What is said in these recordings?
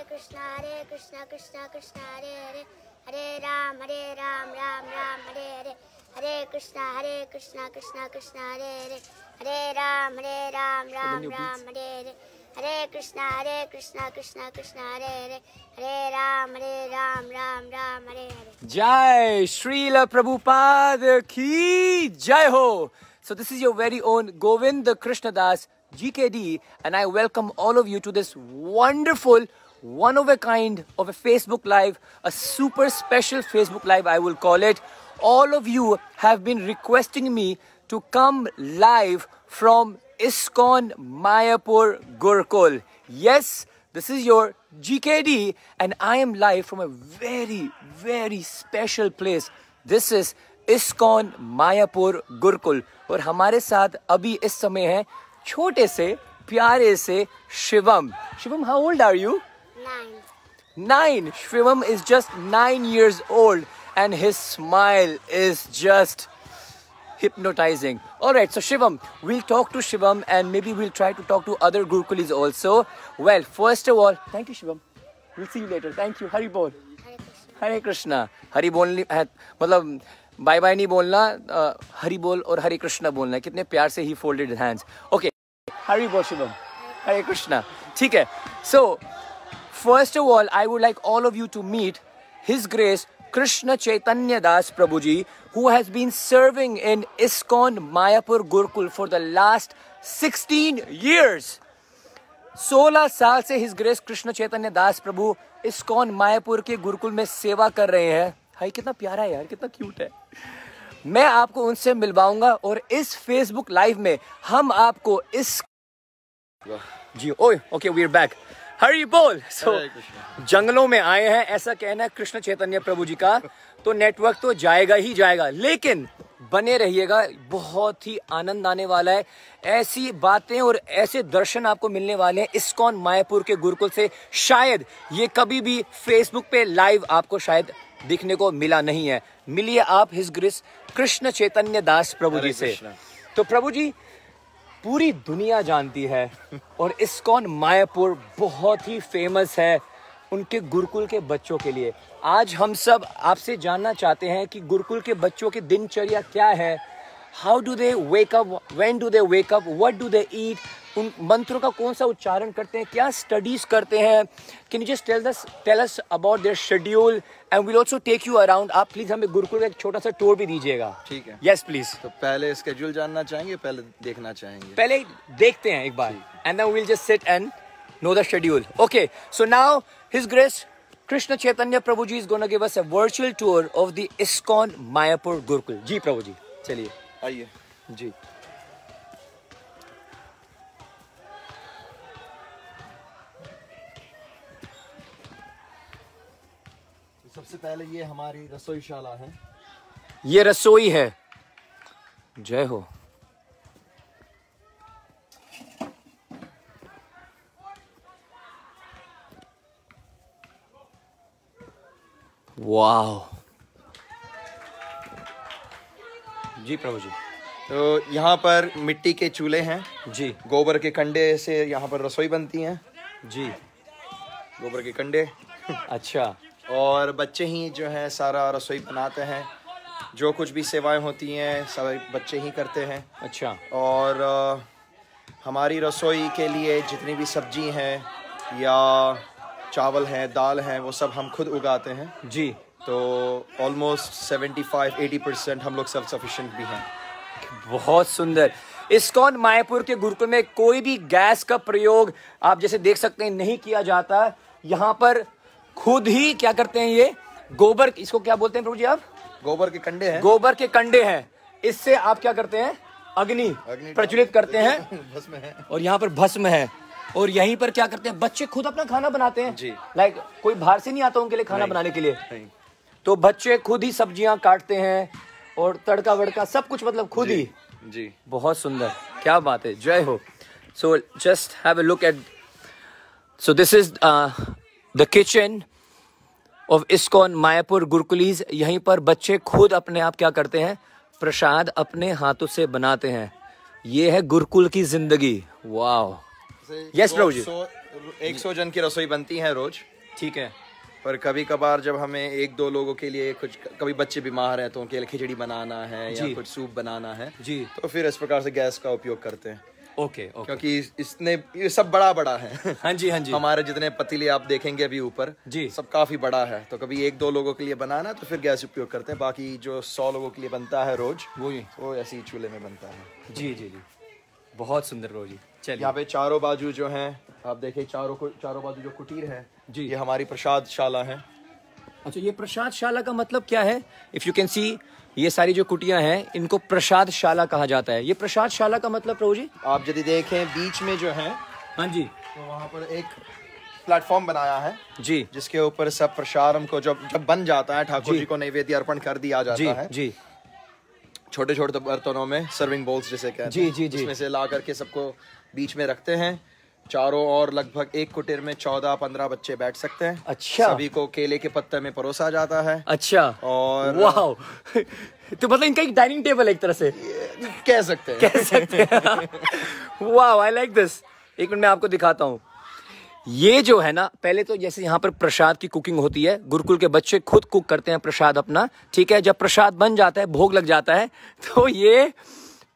Krishna Krishna Krishna Hare Hare Hare Ram Ram Ram Hare Hare Hare Krishna Krishna Krishna Hare Hare Hare Ram Ram Ram Hare Hare Hare Krishna Krishna Krishna Hare Hare Hare Ram Ram Hare Hare. Jai Srila Prabhupada ki Jai Ho. So this is your very own Govind Krishnadas GKD, and I welcome all of you to this wonderful, one of a kind of a Facebook Live, a super special Facebook Live I will call it. All of you have been requesting me to come live from ISKCON Mayapur Gurukul. Yes, this is your GKD and I am live from a very, very special place. This is ISKCON Mayapur Gurukul. और हमारे साथ अभी इस समय है छोटे से प्यारे से Shivam. Shivam, how old are you? 9. Shivam is just 9 years old and his smile is just hypnotizing. Alright, so Shivam, we'll talk to Shivam and maybe we'll try to talk to other Gurukulis also. Well, first of all, thank you Shivam. We'll see you later. Thank you. Hari Bol. Hare Krishna. Hari Bol मतलब bye bye नहीं बोलना, हरि बोल और हरे कृष्णा बोलना है. कितने प्यार से ही फोल्डेड हैंड्स. ओके, हरि बोल शिवम, हरे कृष्णा. ठीक है. So first of all I would like all of you to meet his grace Krishna Chaitanya Das Prabhuji, who has been serving in ISKCON Mayapur Gurukul for the last 16 years. 16 साल से his grace Krishna Chaitanya Das प्रभु ISKCON Mayapur के गुरुकुल में सेवा कर रहे हैं. हाय, कितना प्यारा है यार, कितना क्यूट है. मैं आपको उनसे मिलवाऊंगा और इस फेसबुक लाइव में हम आपको इस जी okay we are back. Hari बोल. सो जंगलों में आए हैं ऐसा कहना है कृष्ण चैतन्य प्रभु जी का, तो नेटवर्क तो जाएगा ही जाएगा, लेकिन बने रहिएगा, बहुत ही आनंद आने वाला है. ऐसी बातें और ऐसे दर्शन आपको मिलने वाले हैं ISKCON मायापुर के गुरुकुल से. शायद ये कभी भी फेसबुक पे लाइव आपको शायद दिखने को मिला नहीं है. मिलिए आप हिज ग्रेस कृष्ण चैतन्य दास प्रभु जी से. तो प्रभु जी पूरी दुनिया जानती है और ISKCON मायापुर बहुत ही फेमस है उनके गुरुकुल के बच्चों के लिए. आज हम सब आपसे जानना चाहते हैं कि गुरुकुल के बच्चों की दिनचर्या क्या है. How do they wake up, when do they wake up, what do they eat, उन मंत्रों का कौन सा उच्चारण करते हैं, क्या स्टडीज करते हैं. Can you just tell us about their schedule and will also take you around. आप प्लीज हमें गुरुकुल का एक छोटा सा टूर भी दीजिएगा. ठीक है. Yes please. तो पहले स्केड्यूल जानना चाहेंगे, पहले देखना चाहेंगे? पहले देखते हैं एक बार and then we will just sit and know the schedule. Okay, so now His Grace Krishna Chaitanya Prabhuji is going to give us a virtual tour of the ISKCON Mayapur Gurukul. जी प्रभु जी, चलिए आइए जी. सबसे पहले ये हमारी रसोईशाला है. ये रसोई है. जय हो. वाह जी प्रभु जी. तो यहाँ पर मिट्टी के चूल्हे हैं जी. गोबर के कंडे से यहाँ पर रसोई बनती है जी. गोबर के कंडे. अच्छा. और बच्चे ही जो है सारा रसोई बनाते हैं. जो कुछ भी सेवाएं होती हैं सब बच्चे ही करते हैं. अच्छा. और हमारी रसोई के लिए जितनी भी सब्जी हैं या चावल हैं, दाल हैं, वो सब हम खुद उगाते हैं जी. तो ऑलमोस्ट 75-80% हम लोग सेल्फ सफिशिएंट भी हैं. बहुत सुंदर. ISKCON मायापुर के गुरुकुल में कोई भी गैस का प्रयोग आप जैसे देख सकते हैं नहीं किया जाता. यहाँ पर खुद ही क्या करते हैं, ये गोबर, इसको क्या बोलते हैं प्रभु जी आप? गोबर के कंडे हैं. गोबर के कंडे हैं. इससे आप क्या करते हैं, अग्नि प्रज्वलित करते हैं. भस्म है. और यहाँ पर भस्म है. और यहीं पर क्या करते हैं, बच्चे खुद अपना खाना बनाते हैं जी. लाइक कोई बाहर से नहीं आता उनके लिए खाना बनाने के लिए. तो बच्चे खुद ही सब्जियां काटते हैं और तड़का वड़का सब कुछ मतलब खुद ही. जी. बहुत सुंदर, क्या बात है. जय हो. So just have a look at. So this is the kitchen of ISKCON Mayapur gurukulis. यहीं पर बच्चे खुद अपने आप क्या करते हैं, प्रसाद अपने हाथों से बनाते हैं. ये है गुरुकुल की जिंदगी. वाह. यस प्रभु जी. 100 जन की रसोई बनती है रोज. ठीक है। पर कभी कभार जब हमें एक दो लोगों के लिए कुछ, कभी बच्चे बीमार हैं तो उनके लिए खिचड़ी बनाना है या कुछ सूप बनाना है जी, तो फिर इस प्रकार से गैस का उपयोग करते हैं। ओके। क्योंकि ये सब बड़ा है। हाँ जी, हाँ जी। हमारे जितने पतीले आप देखेंगे अभी ऊपर जी, सब काफी बड़ा है, तो कभी एक दो लोगों के लिए बनाना तो फिर गैस उपयोग करते हैं। बाकी जो 100 लोगों के लिए बनता है रोज वो ऐसे ही चूल्हे में बनता है। जी जी जी, बहुत सुंदर रोजी। चलिए, यहाँ पे चारों बाजू जो हैं आप देखें, चारों बाजू जो कुटीर है जी, ये हमारी प्रसादशाला है। अच्छा, ये प्रसादशाला का मतलब क्या है? इफ यू कैन सी, ये सारी जो कुटियां हैं इनको प्रसादशाला कहा जाता है। ये प्रसादशाला का मतलब प्रभु जी? आप यदि देखें बीच में जो है, हाँ जी, तो वहाँ पर एक प्लेटफॉर्म बनाया है जी, जिसके ऊपर सब प्रसाद को जब बन जाता है ठाकुर जी को नैवेद्य अर्पण कर दिया जाता है जी, छोटे छोटे बर्तनों में, सर्विंग बोल्स जिसे कहते हैं जी जी जी, जिसमें से ला करके सबको बीच में रखते हैं। चारों और लगभग एक कुटीर में 14-15 बच्चे बैठ सकते हैं। अच्छा, सभी को केले के पत्ते में परोसा जाता है। अच्छा, और वाओ तो मतलब इनका एक डाइनिंग टेबल है एक तरह से कह सकते हैं। Wow, I like this. एक मिनट मैं आपको दिखाता हूँ। ये जो है ना, पहले तो जैसे यहाँ पर प्रसाद की कुकिंग होती है, गुरुकुल के बच्चे खुद कुक करते हैं प्रसाद अपना, ठीक है। जब प्रसाद बन जाता है, भोग लग जाता है, तो ये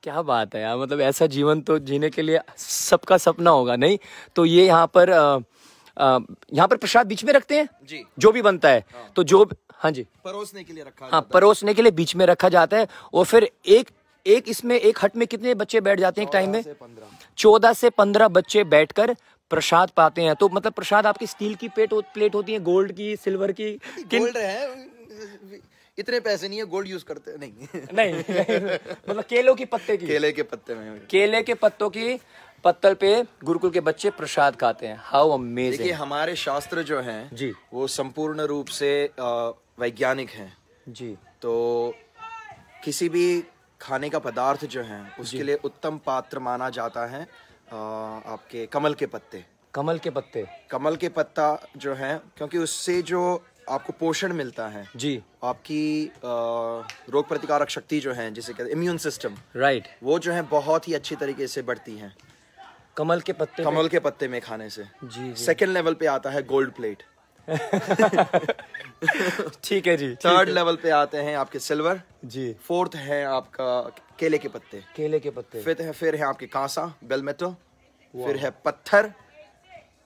क्या बात है यार, मतलब ऐसा जीवन तो जीने के लिए सबका सपना होगा, नहीं? तो ये यहाँ पर प्रसाद बीच में रखते हैं जी, जो भी बनता है। हाँ। तो जो, हाँ जी, परोसने के लिए रखा, हाँ, परोसने के लिए बीच में रखा जाता है। और फिर एक इसमें एक हट में कितने बच्चे बैठ जाते हैं एक टाइम में? 14 से 15 बच्चे बैठकर प्रसाद पाते हैं। तो मतलब प्रसाद आपकी स्टील की प्लेट होती है, गोल्ड की, सिल्वर की? गोल्ड है, इतने पैसे नहीं है, गोल्ड यूज करते नहीं। मतलब केलों की पत्ते की, केले के पत्ते में, केले के पत्तों की पत्तल पे गुरुकुल के बच्चे प्रसाद खाते हैं। How amazing. देखिए, हमारे शास्त्र जो हैं जी, वो संपूर्ण रूप से वैज्ञानिक हैं जी। तो किसी भी खाने का पदार्थ जो है उसके लिए उत्तम पात्र माना जाता है आपके कमल के पत्ते। कमल के पत्ते, कमल के पत्ता जो है, क्योंकि उससे जो आपको पोषण मिलता है जी, आपकी रोग प्रतिकारक शक्ति जो है, जिसे कहते हैं इम्यून सिस्टम, राइट, वो जो है बहुत ही अच्छी तरीके से बढ़ती है कमल के पत्ते में खाने से जी। सेकंड लेवल पे आता है गोल्ड प्लेट। ठीक है जी। थर्ड लेवल पे आते हैं आपके सिल्वर जी। फोर्थ है आपका केले के पत्ते। फिर है आपके कांसा, बेल मेटल। फिर है पत्थर,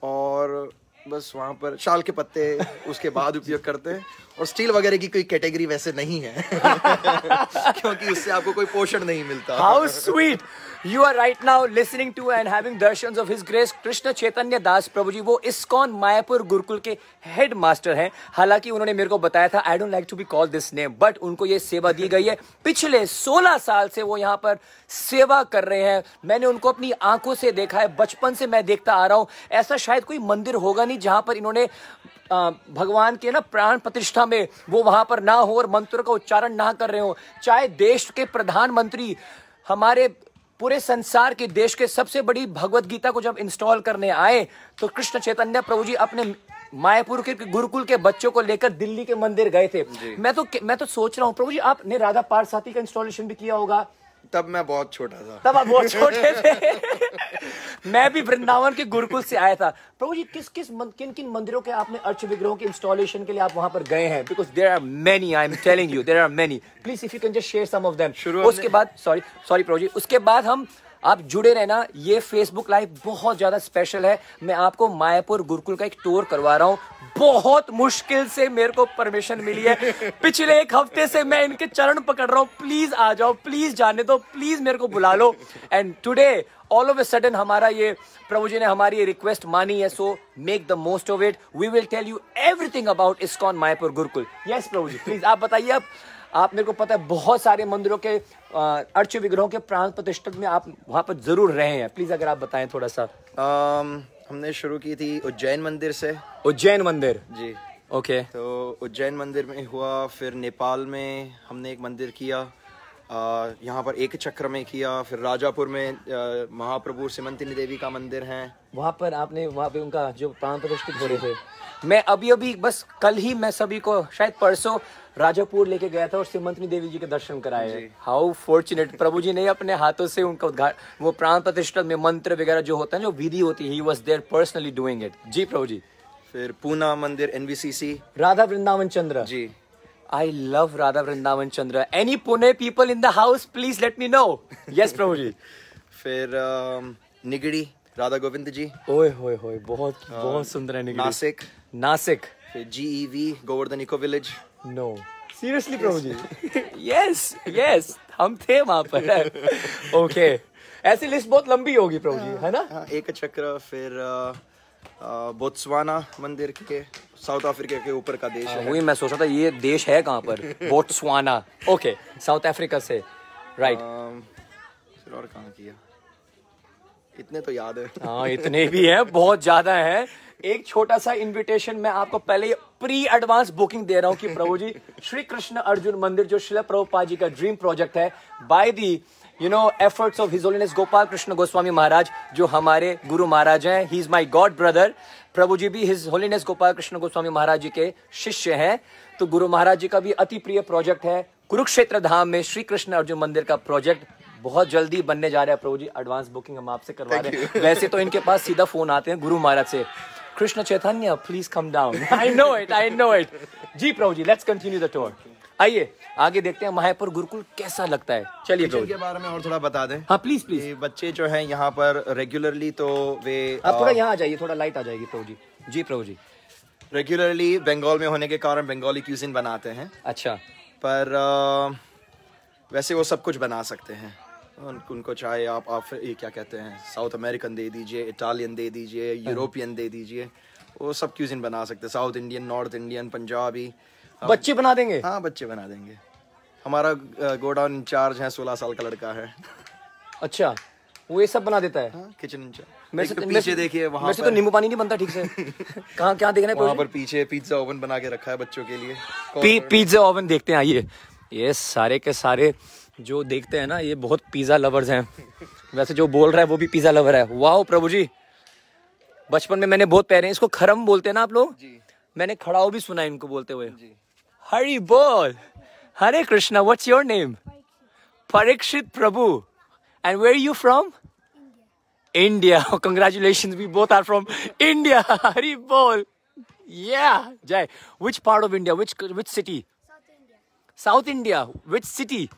और बस वहाँ पर शाल के पत्ते उसके बाद उपयोग करते हैं। और स्टील वगैरह की कोई कैटेगरी वैसे नहीं है क्योंकि उससे आपको कोई पोषण नहीं मिलता। How sweet! You are right now listening to and having darshans of His Grace Krishna Chaitanya Das Prabhu जी। वो इस्कॉन मायापुर गुरुकुल के हेड मास्टर हैं। हालांकि उन्होंने मेरे को बताया था, I don't like to be called this name, but उनको ये सेवा दी गई है। पिछले 16 साल से वो यहाँ पर सेवा कर रहे हैं। मैंने उनको अपनी आंखों से देखा है, बचपन से मैं देखता आ रहा हूँ। ऐसा शायद कोई मंदिर होगा नहीं जहां पर इन्होंने भगवान के ना प्राण प्रतिष्ठा में वो वहां पर ना हो और मंत्र का उच्चारण ना कर रहे हो। चाहे देश के प्रधानमंत्री, हमारे पूरे संसार के देश के सबसे बड़ी भगवत गीता को जब इंस्टॉल करने आए, तो कृष्ण चैतन्य प्रभु जी अपने मायापुर के गुरुकुल के बच्चों को लेकर दिल्ली के मंदिर गए थे। मैं तो सोच रहा हूँ प्रभु जी, आपने राधा पारसाती का इंस्टॉलेशन भी किया होगा। तब मैं बहुत छोटा था। तब आप बहुत छोटे थे। मैं भी वृंदावन के गुरुकुल से आया था। प्रभु जी, किन किन मंदिरों के आपने अर्च विग्रहों के इंस्टॉलेशन के लिए आप वहां पर गए हैं? Because there are many, I am telling you, there are many. Please if you can just share some of them. उसके बाद सॉरी प्रभु जी, उसके बाद आप जुड़े रहना। ये फेसबुक लाइव बहुत ज्यादा स्पेशल है। मैं आपको मायापुर गुरुकुल का एक टूर करवा रहा हूँ। बहुत मुश्किल से मेरे को परमिशन मिली है। पिछले 1 हफ्ते से मैं इनके चरण पकड़ रहा हूँ, प्लीज आ जाओ, प्लीज जाने दो, प्लीज मेरे को बुला लो। And today all of a sudden हमारा ये प्रभु जी ने हमारी ये रिक्वेस्ट मानी है। So make the most of it. We will tell you everything about ISKCON Mayapur gurukul. Yes प्रभु जी, प्लीज आप बताइए। आप मेरे को पता है बहुत सारे मंदिरों के अर्च विग्रहों के प्राण प्रतिष्ठा में आप वहां पर जरूर रहे हैं। प्लीज अगर आप बताएं थोड़ा सा। हमने शुरू की थी उज्जैन मंदिर से। उज्जैन मंदिर जी, ओके। तो उज्जैन मंदिर में हुआ, फिर नेपाल में हमने एक मंदिर किया, यहाँ पर एक चक्र में किया, फिर राजापुर में महाप्रभु सिमंतिनी देवी का मंदिर है। वहाँ पे उनका जो प्राण प्रतिष्ठित हो रहे थे। मैं अभी बस कल ही मैं सभी को, शायद परसों, राजापुर लेके गया था और सिमंतिनी देवी जी के दर्शन कराए। How fortunate! प्रभु जी ने अपने हाथों से उनका उद्घाटन, वो प्राण प्रतिष्ठा में मंत्र वगैरह जो होता है, जो विधि होती है, he was there personally doing it. जी प्रभु जी। फिर पूना मंदिर NVCC, Radha Vrindavan Chandra ji. I love Radha Vrindavan Chandra. Any Pune people in the house, please let me know. Yes, Prabhu ji. फिर निगड़ी राधा गोविंद जी। ओए होए होए, बहुत सुंदर है निगड़ी। नासिक। फिर GEV Govardhan eco village. No. Seriously, Prabhu ji. Yes. हम थे वहाँ पर। Okay. ऐसी लिस्ट बहुत लंबी होगी प्रभु जी, है ना? एक चक्र। फिर बोत्सवाना मंदिर के, साउथ अफ्रीका के ऊपर का देश है। वही मैं सोच रहा था ये देश है कहाँ पर? बोत्सवाना। ओके, साउथ अफ्रीका से, राइट। फिर और कहाँ किया? इतने तो याद है। हाँ, इतने भी हैं, बहुत ज्यादा है। एक छोटा सा इनविटेशन मैं आपको पहले प्री एडवांस बुकिंग दे रहा हूँ कि प्रभु जी श्री कृष्ण अर्जुन मंदिर जो श्रील प्रभुपाद जी का ड्रीम प्रोजेक्ट है, by the efforts of His Holiness Gopal Krishna Goswami Maharaj, जो हमारे गुरु महाराज हैं। He is my God brother। प्रभु जी भी His Holiness Gopal Krishna Goswami महाराज जी के शिष्य हैं। तो गुरु महाराज जी का भी अति प्रिय प्रोजेक्ट है कुरुक्षेत्र धाम में श्री कृष्ण अर्जुन मंदिर का प्रोजेक्ट बहुत जल्दी बनने जा रहा है। प्रभु जी एडवांस बुकिंग हम आपसे करवा रहे हैं। वैसे तो इनके पास सीधा फोन आते हैं गुरु महाराज से, Krishna Chaitanya please come down. I know it. जी प्रभु जी, लेट्स कंटिन्यू द टूर। आइए आगे देखते हैं मायापुर गुरुकुल कैसा लगता है। चलिए किचन के बारे में और थोड़ा बता दें। हाँ प्लीज। बच्चे जो हैं यहाँ पर रेगुलरली, तो वे आप थोड़ा यहाँ आ जाइए, थोड़ा लाइट आ जाएगी प्रभु जी। जी प्रभु जी। रेगुलरली बंगाल में होने के कारण बंगाली क्यूजिन बनाते हैं। अच्छा। पर वैसे वो सब कुछ बना सकते हैं। उनको चाहे आप ये क्या कहते हैं, साउथ अमेरिकन दे दीजिए, इटालियन दे दीजिए, यूरोपियन दे दीजिए, वो सब क्यूजिन बना सकते हैं। South Indian, north Indian, Punjabi बच्चे बना देंगे। हाँ, बच्चे बना देंगे। हमारा गोडाउन इंचार्ज है, 16 साल का लड़का है। अच्छा, वो ये सब बना देता है। हाँ, किचन इंचार्ज। मेरे से पीछे देखिए, वहाँ तो नींबू पानी नहीं बनता ठीक से। कहाँ क्या देखना है? वहाँ पर पीछे पिज्जा ओवन बना के रखा है बच्चों के लिए। पिज्जा ओवन देखते हैं। आइए, ये सारे के सारे जो देखते हैं ना, ये बहुत पिज्जा लवर्स हैं। वैसे जो बोल रहा है वो भी पिज्जा लवर है। वाह प्रभु जी, बचपन में मैंने बहुत पहने, इसको खरम बोलते हैं ना आप लोग? जी। मैंने खड़ाओ भी सुना है इनको बोलते हुए। जी। हरि बोल, Hare Krishna. What's your name? Parikshit Prabhu. And where are you from? India. Oh, congratulations, we both are from India. Hari bol. Yeah, Jai. Which part of India? Which city? South India. Which city?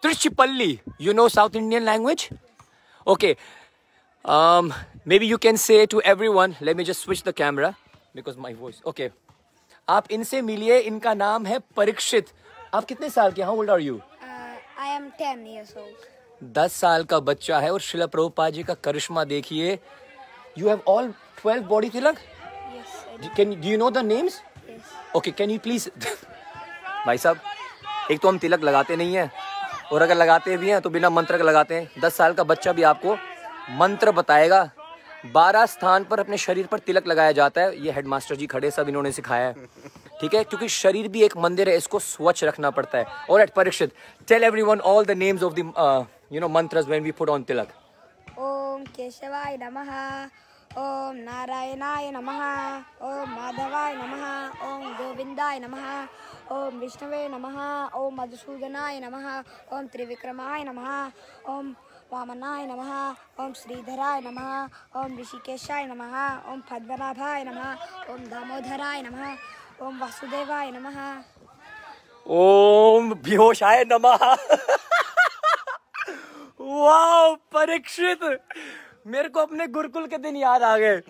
Trichipalli. You know South Indian language? Okay. Maybe you can say to everyone. Let me just switch the camera because my voice. Okay. आप इनसे मिलिए, इनका नाम है परीक्षित। आप कितने साल के? How old are you? I am 10 years old. 10 साल का बच्चा है और श्रील प्रभुपाद जी का करिश्मा देखिए। You have all 12 body tilak? Yes. Do you know the names? Yes. Okay, can you please? भाई साहब, एक तो हम तिलक लगाते नहीं हैं और अगर लगाते भी हैं तो बिना मंत्र के लगाते हैं। 10 साल का बच्चा भी आपको मंत्र बताएगा। 12 स्थान पर अपने शरीर पर तिलक लगाया जाता है। ये हेडमास्टर जी खड़े, सब इन्होंने सिखाया है, ठीक है? क्योंकि शरीर भी एक मंदिर है, इसको स्वच्छ रखना पड़ता है। और Parikshit, tell everyone all the names of the mantras when we put on tilak. ओम केशवाय नमः, ओम नारायणाय नमः, ओम माधवाय नमः, ओम गोविंदाय नमः, ओम विष्णवे नमः, ओम मधुसूदनाय नमः, ओम त्रिविक्रमाय नमः, ओम वामनाय नमः, ओम श्रीधराय नमः, ओम ऋषिकेशाय नमः, ओम पद्मनाभाय नमः, ओम दामोदराय नमः, ओम वासुदेवाय नमः, ओम बेहोशाय नमः। वाओ परीक्षित, मेरे को अपने गुरुकुल के दिन याद आ गए।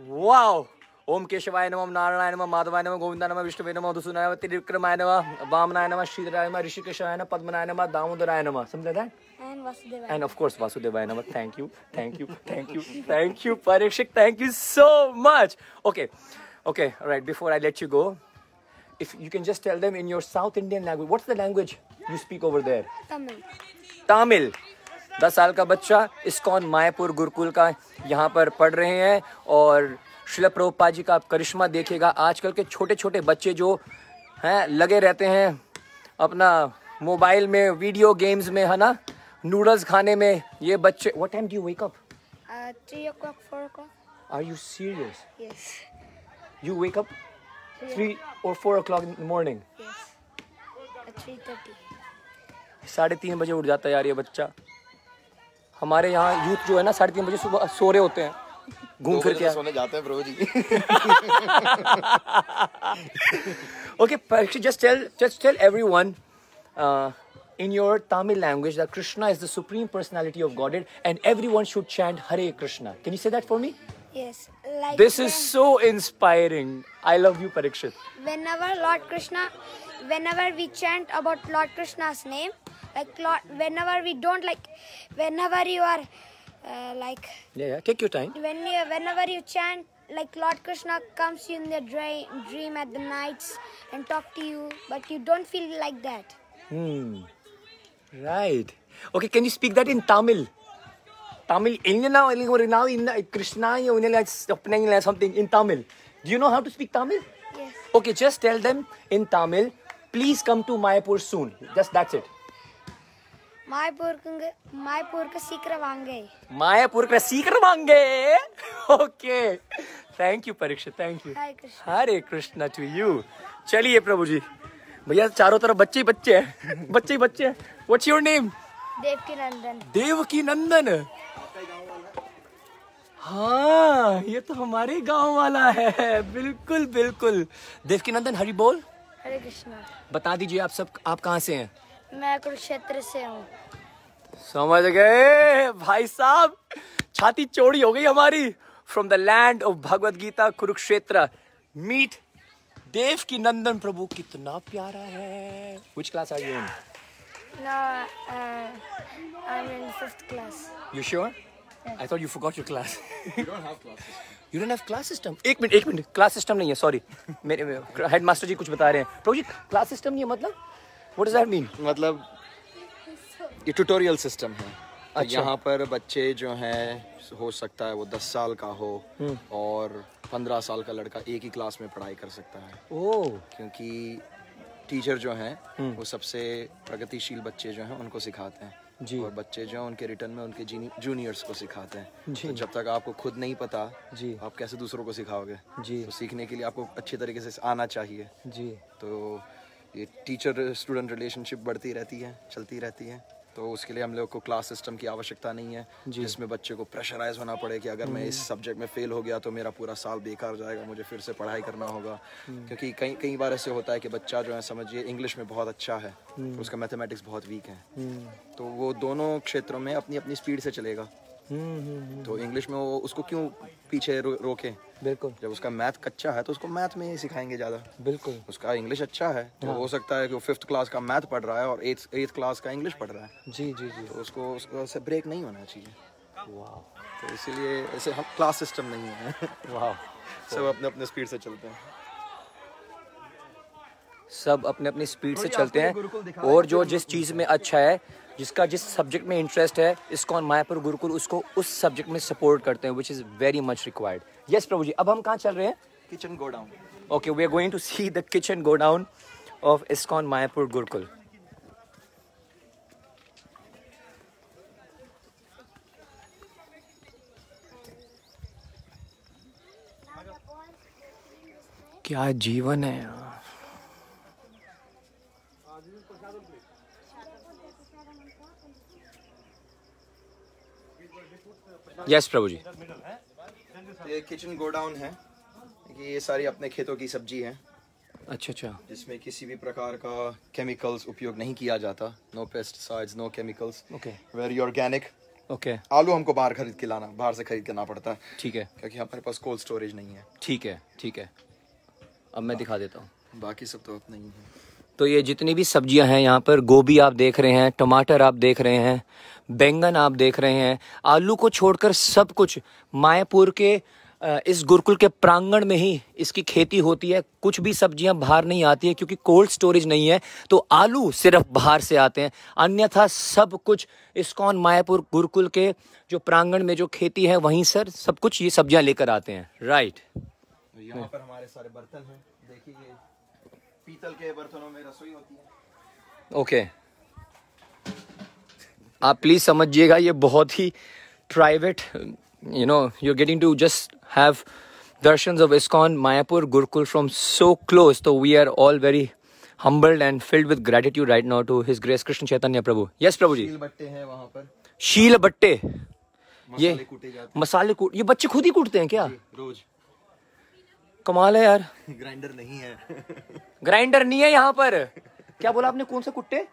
वाओ। ओम केशवाय नमः, नारायणाय नमः, माधवाय नमः, गोविंदाय नमः, विष्णुवे नमः, मधुसूदनाय नमः, त्रिविक्रमाय नमः, वामनाय नमः, श्रीधराय नमः, ऋषिकेशाय नमः, पद्मनाय नमः, दामोदराय नमः। समझे that? And of course Vasudevaya Namah. Thank you Parikshit, thank you so much. Okay, all right, before I let you go, if you can just tell them in your South Indian language, what's the language you speak over there? Tamil. 10 साल का बच्चा ISKCON Mayapur Gurukul का यहाँ पर पढ़ रहे हैं और श्रील प्रभुपाद जी का आप करिश्मा देखिएगा। आजकल के छोटे छोटे बच्चे जो हैं लगे रहते हैं अपना मोबाइल में, वीडियो गेम्स में, है ना, नूडल्स खाने में। ये बच्चे, what time do you wake up? 3 o'clock, 4 o'clock. Are you serious? Yes. You wake up 3 or 4 o'clock in the morning? Yes. At 3:30. 3:30 बजे उठ जाता है यार ये बच्चा। हमारे यहाँ यूथ जो है ना 3:30 बजे सुबह सो रहे होते हैं। घूम फिर के सोने जाते हैं प्रभु जी. Okay, Parikshit, just tell everyone in your Tamil language that Krishna is the supreme personality of Godhead and everyone should chant Hare Krishna. Can you say that for me? Yes. Like This is so inspiring. I love you, Parikshit. Whenever we chant about Lord Krishna's name, whenever you are Yeah, take your time. whenever you chant, like Lord Krishna comes in the dream at the nights and talk to you, but you don't feel like that. Right. Okay, can you speak that in Tamil? Tamil, Krishna, something in Tamil. Do you know how to speak Tamil? Yes. Okay, just tell them in Tamil, please come to Mayapur soon. Just that's it. Mayapur seekra vaange. Mayapur ka seekra vaange. Okay. Thank you, Parikshit. Thank you. Hare Krishna. Hare Krishna to you. चलिए प्रभु जी. भैया चारों तरफ बच्चे ही बच्चे हैं. बच्चे ही बच्चे हैं. What's your name? Devki Nandan. Devaki नंदन. हाँ, ये तो हमारे गांव वाला है. बिल्कुल बिल्कुल. देवकी नंदन, हरि बोल. हरे कृष्णा. बता दीजिए आप कहाँ से हैं? मैं कुरुक्षेत्र से हूँ. समझ गए भाई साहब. छाती चौड़ी हो गई हमारी. From the land of Bhagavad Gita Kurukshetra. Meet Devaki नंदन प्रभु. कितना प्यारा है. Which class are you in? No, I'm in 5th class. You sure? Yes. I thought you forgot your class. You don't have class system. You don't have class system? एक minute. Class system नहीं है, sorry. मेरे headmaster जी कुछ बता रहे हैं. प्रभु जी, class system नहीं है मतलब? What does that mean? मतलब ये ट्यूटोरियल सिस्टम है. अच्छा. यहाँ पर बच्चे जो हैं, हो सकता है वो 10 साल का हो और 15 साल का लड़का एक ही क्लास में पढ़ाई कर सकता है. ओह. क्योंकि टीचर जो हैं वो सबसे प्रगतिशील बच्चे जो हैं उनको सिखाते हैं जी. और बच्चे जो हैं उनके रिटर्न में उनके जूनियर्स को सिखाते हैं. जी. तो जब तक आपको खुद नहीं पता जी. आप कैसे दूसरों को सिखाओगे? जी. तो सीखने के लिए आपको अच्छे तरीके से आना चाहिए. जी. तो ये टीचर स्टूडेंट रिलेशनशिप बढ़ती रहती है, चलती रहती है. तो उसके लिए हम लोग को क्लास सिस्टम की आवश्यकता नहीं है जिसमें बच्चे को प्रेशराइज होना पड़े कि अगर मैं इस सब्जेक्ट में फेल हो गया तो मेरा पूरा साल बेकार जाएगा, मुझे फिर से पढ़ाई करना होगा. क्योंकि कई बार ऐसे होता है कि बच्चा जो है, समझिए इंग्लिश में बहुत अच्छा है तो उसका मैथमेटिक्स बहुत वीक है. तो वो दोनों क्षेत्रों में अपनी अपनी स्पीड से चलेगा. तो इंग्लिश में वो उसको क्यों पीछे रोके? बिल्कुल. जब उसका मैथ कच्चा है तो उसको मैथ में ही सिखाएंगे ज़्यादा. बिल्कुल. उसका इंग्लिश अच्छा है तो हो सकता है कि वो 5th क्लास का मैथ पढ़ रहा है और 8th क्लास का इंग्लिश पढ़ रहा है. जी जी जी. तो उसको से ब्रेक नहीं होना चाहिए. वाह. तो इसीलिए ऐसे हम क्लास सिस्टम नहीं है. वाह. सब अपने अपने स्पीड से चलते हैं. सब अपने अपनी स्पीड से चलते हैं और जो जिस चीज़ में अच्छा है, जिसका जिस सब्जेक्ट में इंटरेस्ट है, इस्कॉन मायापुर गुरुकुल उसको उस सब्जेक्ट में सपोर्ट करते हैं, which is very much required. Yes प्रभु जी. अब हम कहाँ चल रहे हैं? Kitchen go down. Okay, we are going to see the kitchen go down of ISKCON Mayapur gurukul. क्या जीवन है यार. यस प्रभु जी. ये किचन गो डाउन है कि ये सारी अपने खेतों की सब्जी है. अच्छा अच्छा. जिसमें किसी भी प्रकार का केमिकल्स उपयोग नहीं किया जाता. No pesticides, no chemicals. Okay. Very organic. Okay. आलू हमको बाहर से खरीद के ना पड़ता है. ठीक है. क्योंकि हमारे पास कोल्ड स्टोरेज नहीं है. ठीक है. ठीक है. अब मैं दिखा देता हूँ. बाकी सब तो अपना ही है. तो ये जितनी भी सब्जियां हैं यहाँ पर, गोभी आप देख रहे हैं, टमाटर आप देख रहे हैं, बैंगन आप देख रहे हैं, आलू को छोड़कर सब कुछ मायापुर के इस गुरुकुल के प्रांगण में ही इसकी खेती होती है. कुछ भी सब्जियां बाहर नहीं आती है क्योंकि कोल्ड स्टोरेज नहीं है. तो आलू सिर्फ बाहर से आते हैं, अन्यथा सब कुछ इस्कॉन मायापुर गुरुकुल के जो प्रांगण में जो खेती है वहीं सर सब कुछ ये सब्जियां लेकर आते हैं. राइट. यहाँ पर हमारे सारे बर्तन हैं. देखिए ये पीतल के बर्तनों में रसोई होती है. ओके. आप प्लीज समझिएगा, ये बहुत ही private, you know, you're getting to just have darshans of ISKCON Mayapur Gurukul from so close. So we are all very humbled and filled with gratitude right now to His Grace Krishna Chaitanya Prabhu. Yes, Prabhu ji. शील बट्टे हैं वहाँ पर. शील बट्टे. ये मसाले कूट, ये बच्चे खुद ही कूटते हैं क्या? रोज। कमाल है यार। ग्राइंडर नहीं है। ग्राइंडर नहीं है यहाँ पर। क्या बोला आपने, कौन से कुट्टे?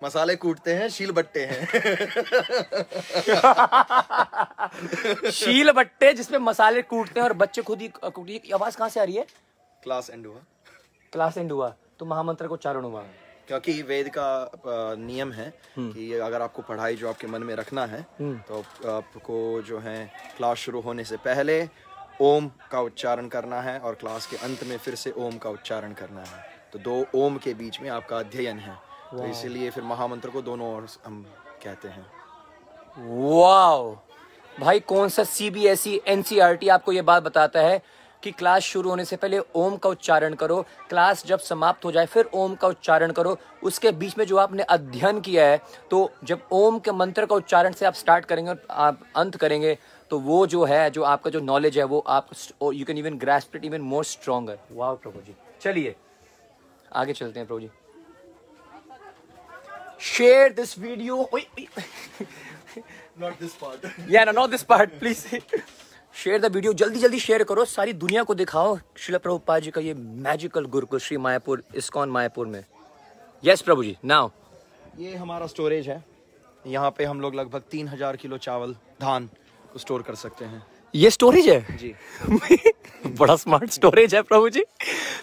मसाले कूटते हैं, शील बट्टे हैं। शील बट्टे जिसमें मसाले कूटते हैं और बच्चे खुद ही कूटते। आवाज कहाँ से आ रही है? क्लास एंड हुआ। क्लास एंड हुआ तो महामंत्र को उच्चारण हुआ। क्योंकि वेद का नियम है कि अगर आपको पढ़ाई जो आपके मन में रखना है तो आपको जो है क्लास शुरू होने से पहले ओम का उच्चारण करना है और क्लास के अंत में फिर से ओम का उच्चारण करना है। तो दो ओम के बीच में आपका अध्ययन है, तो इसीलिए फिर महामंत्र को दोनों ओर हम कहते हैं। वाओ भाई, कौन सा CBSE NCERT आपको ये बात बताता है कि क्लास शुरू होने से पहले ओम का उच्चारण करो, क्लास जब समाप्त हो जाए फिर ओम का उच्चारण करो। उसके बीच में जो आपने अध्ययन किया है, तो जब ओम के मंत्र का उच्चारण से आप स्टार्ट करेंगे और आप अंत करेंगे, तो वो जो है, जो आपका जो नॉलेज है, वो आप you can even grasp it even more stronger. वाह प्रभु जी। चलिए आगे चलते हैं प्रभु जी। Share this video. Not this part. Yeah, no, not this part, please. Share the video, जल्दी जल्दी शेयर करो, सारी दुनिया को दिखाओ श्रील प्रभुपाद जी का ये मैजिकल गुरुकुल श्री मायापुर, इस्कॉन मायापुर में। यस प्रभु जी। नाउ ये हमारा स्टोरेज है। यहाँ पे हम लोग लगभग 3000 किलो चावल, धान को स्टोर कर सकते हैं। ये स्टोरेज है जी। बड़ा स्मार्ट स्टोरेज है प्रभु जी।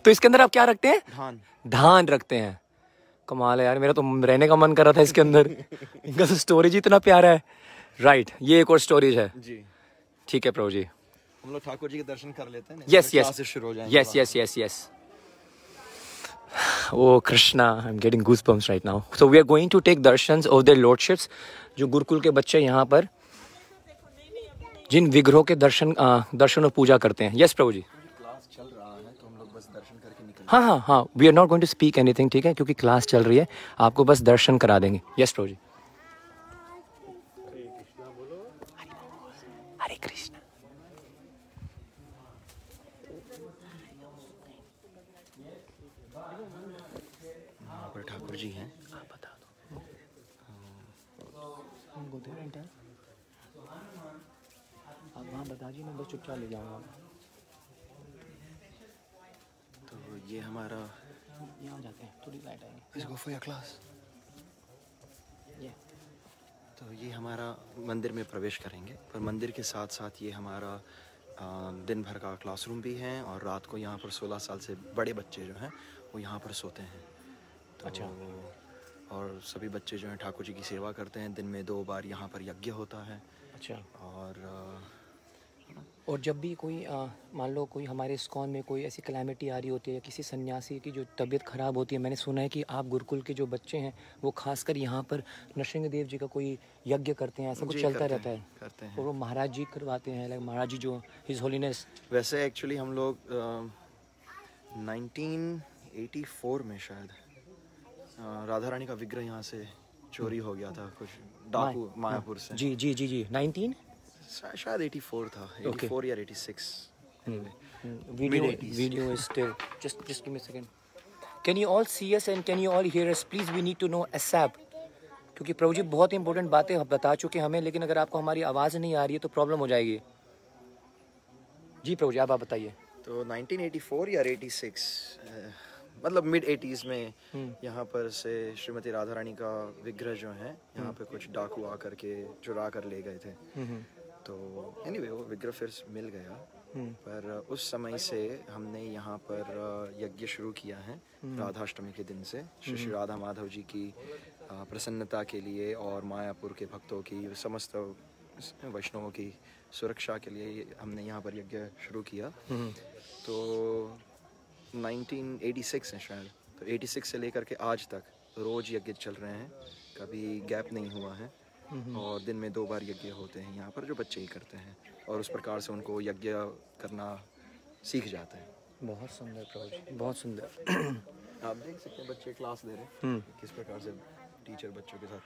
तो इसके अंदर आप क्या रखते हैं? धान। धान रखते हैं। कमाल है यार, मेरा तो रहने का मन कर रहा था इसके अंदर। इनका तो स्टोरेज ही इतना प्यारा है। राइट, ये एक और स्टोरेज है जी। ठीक है प्रभु जी। हम लोग ठाकुर जी के दर्शन कर लेते हैं। यस यस क्लासेस शुरू हो जाएंगे। Yes yes yes yes. Oh Krishna, I'm getting goosebumps right now. So we are going to take darshans of their lordships. जो गुरुकुल के बच्चे यहाँ पर जिन विग्रहों के दर्शन और पूजा करते हैं। यस प्रभु जी। क्लास चल रहा है तो हम लोग बस दर्शन करके निकल। हाँ हाँ हाँ, we are not going to speak anything, ठीक है, क्योंकि क्लास चल रही है, आपको बस दर्शन करा देंगे। यस प्रभु जी। हरे कृष्णा। यहाँ पर ठाकुर जी हैं। आप बता दो उनको दे रहे हैं। आप वहाँ बता दीजिए, मैं बस चुपचाप ले जाऊँगा। तो ये हमारा, यहाँ जाते हैं, थोड़ी लाइट आएंगे। Let's go for your class। ये तो ये हमारा मंदिर में प्रवेश करेंगे, पर मंदिर के साथ साथ ये हमारा दिन भर का क्लासरूम भी है और रात को यहाँ पर 16 साल से बड़े बच्चे जो हैं वो यहाँ पर सोते हैं। तो अच्छा। और सभी बच्चे जो हैं ठाकुर जी की सेवा करते हैं। दिन में 2 बार यहाँ पर यज्ञ होता है। अच्छा। और जब भी कोई मान लो कोई हमारे इस्कॉन में कोई ऐसी कैलामिटी आ रही होती है या किसी सन्यासी की जो तबीयत ख़राब होती है, मैंने सुना है कि आप गुरुकुल के जो बच्चे हैं वो खासकर यहाँ पर नरसिंहदेव जी का कोई यज्ञ करते हैं, ऐसा कुछ चलता रहता है। करते हैं। और वो महाराज जी करवाते हैं, लाइक महाराज जी जो हिज होलीनेस। वैसे एक्चुअली हम लोग 1984 में शायद राधा रानी का विग्रह यहाँ से चोरी हो गया था, कुछ डाकू मायापुर से। जी जी जी जी 19 शायद 84 था, 84 या 86। Video is still just give me a second. Can you all see us and can you all hear us? Please we need to know ASAP. क्योंकि प्रभु जी बहुत इंपॉर्टेंट बातें बता चुके हमें, लेकिन अगर आपको हमारी आवाज़ नहीं आ रही है तो प्रॉब्लम हो जाएगी। जी प्रभु जी, आप बताइए। तो 1984 या 86, मतलब मिड 80s में यहाँ पर से श्रीमती राधा रानी का विग्रह जो है यहाँ पे कुछ डाकू आकर के चुरा कर ले गए थे। तो एनीवे वो विग्रह फिर मिल गया, पर उस समय से हमने यहाँ पर यज्ञ शुरू किया है राधाष्टमी के दिन से, श्री राधा माधव जी की प्रसन्नता के लिए और मायापुर के भक्तों की, समस्त वैष्णवों की सुरक्षा के लिए हमने यहाँ पर यज्ञ शुरू किया। तो 1986 है शायद, तो 86 से लेकर के आज तक रोज यज्ञ चल रहे हैं, कभी गैप नहीं हुआ है। और दिन में 2 बार यज्ञ होते हैं यहाँ पर, जो बच्चे ही करते हैं और उस प्रकार से उनको यज्ञ करना सीख जाते हैं। बहुत सुंदर प्रभु जी, बहुत सुंदर। आप देख सकते हैं बच्चे क्लास दे रहे हैं किस प्रकार से टीचर बच्चों के साथ।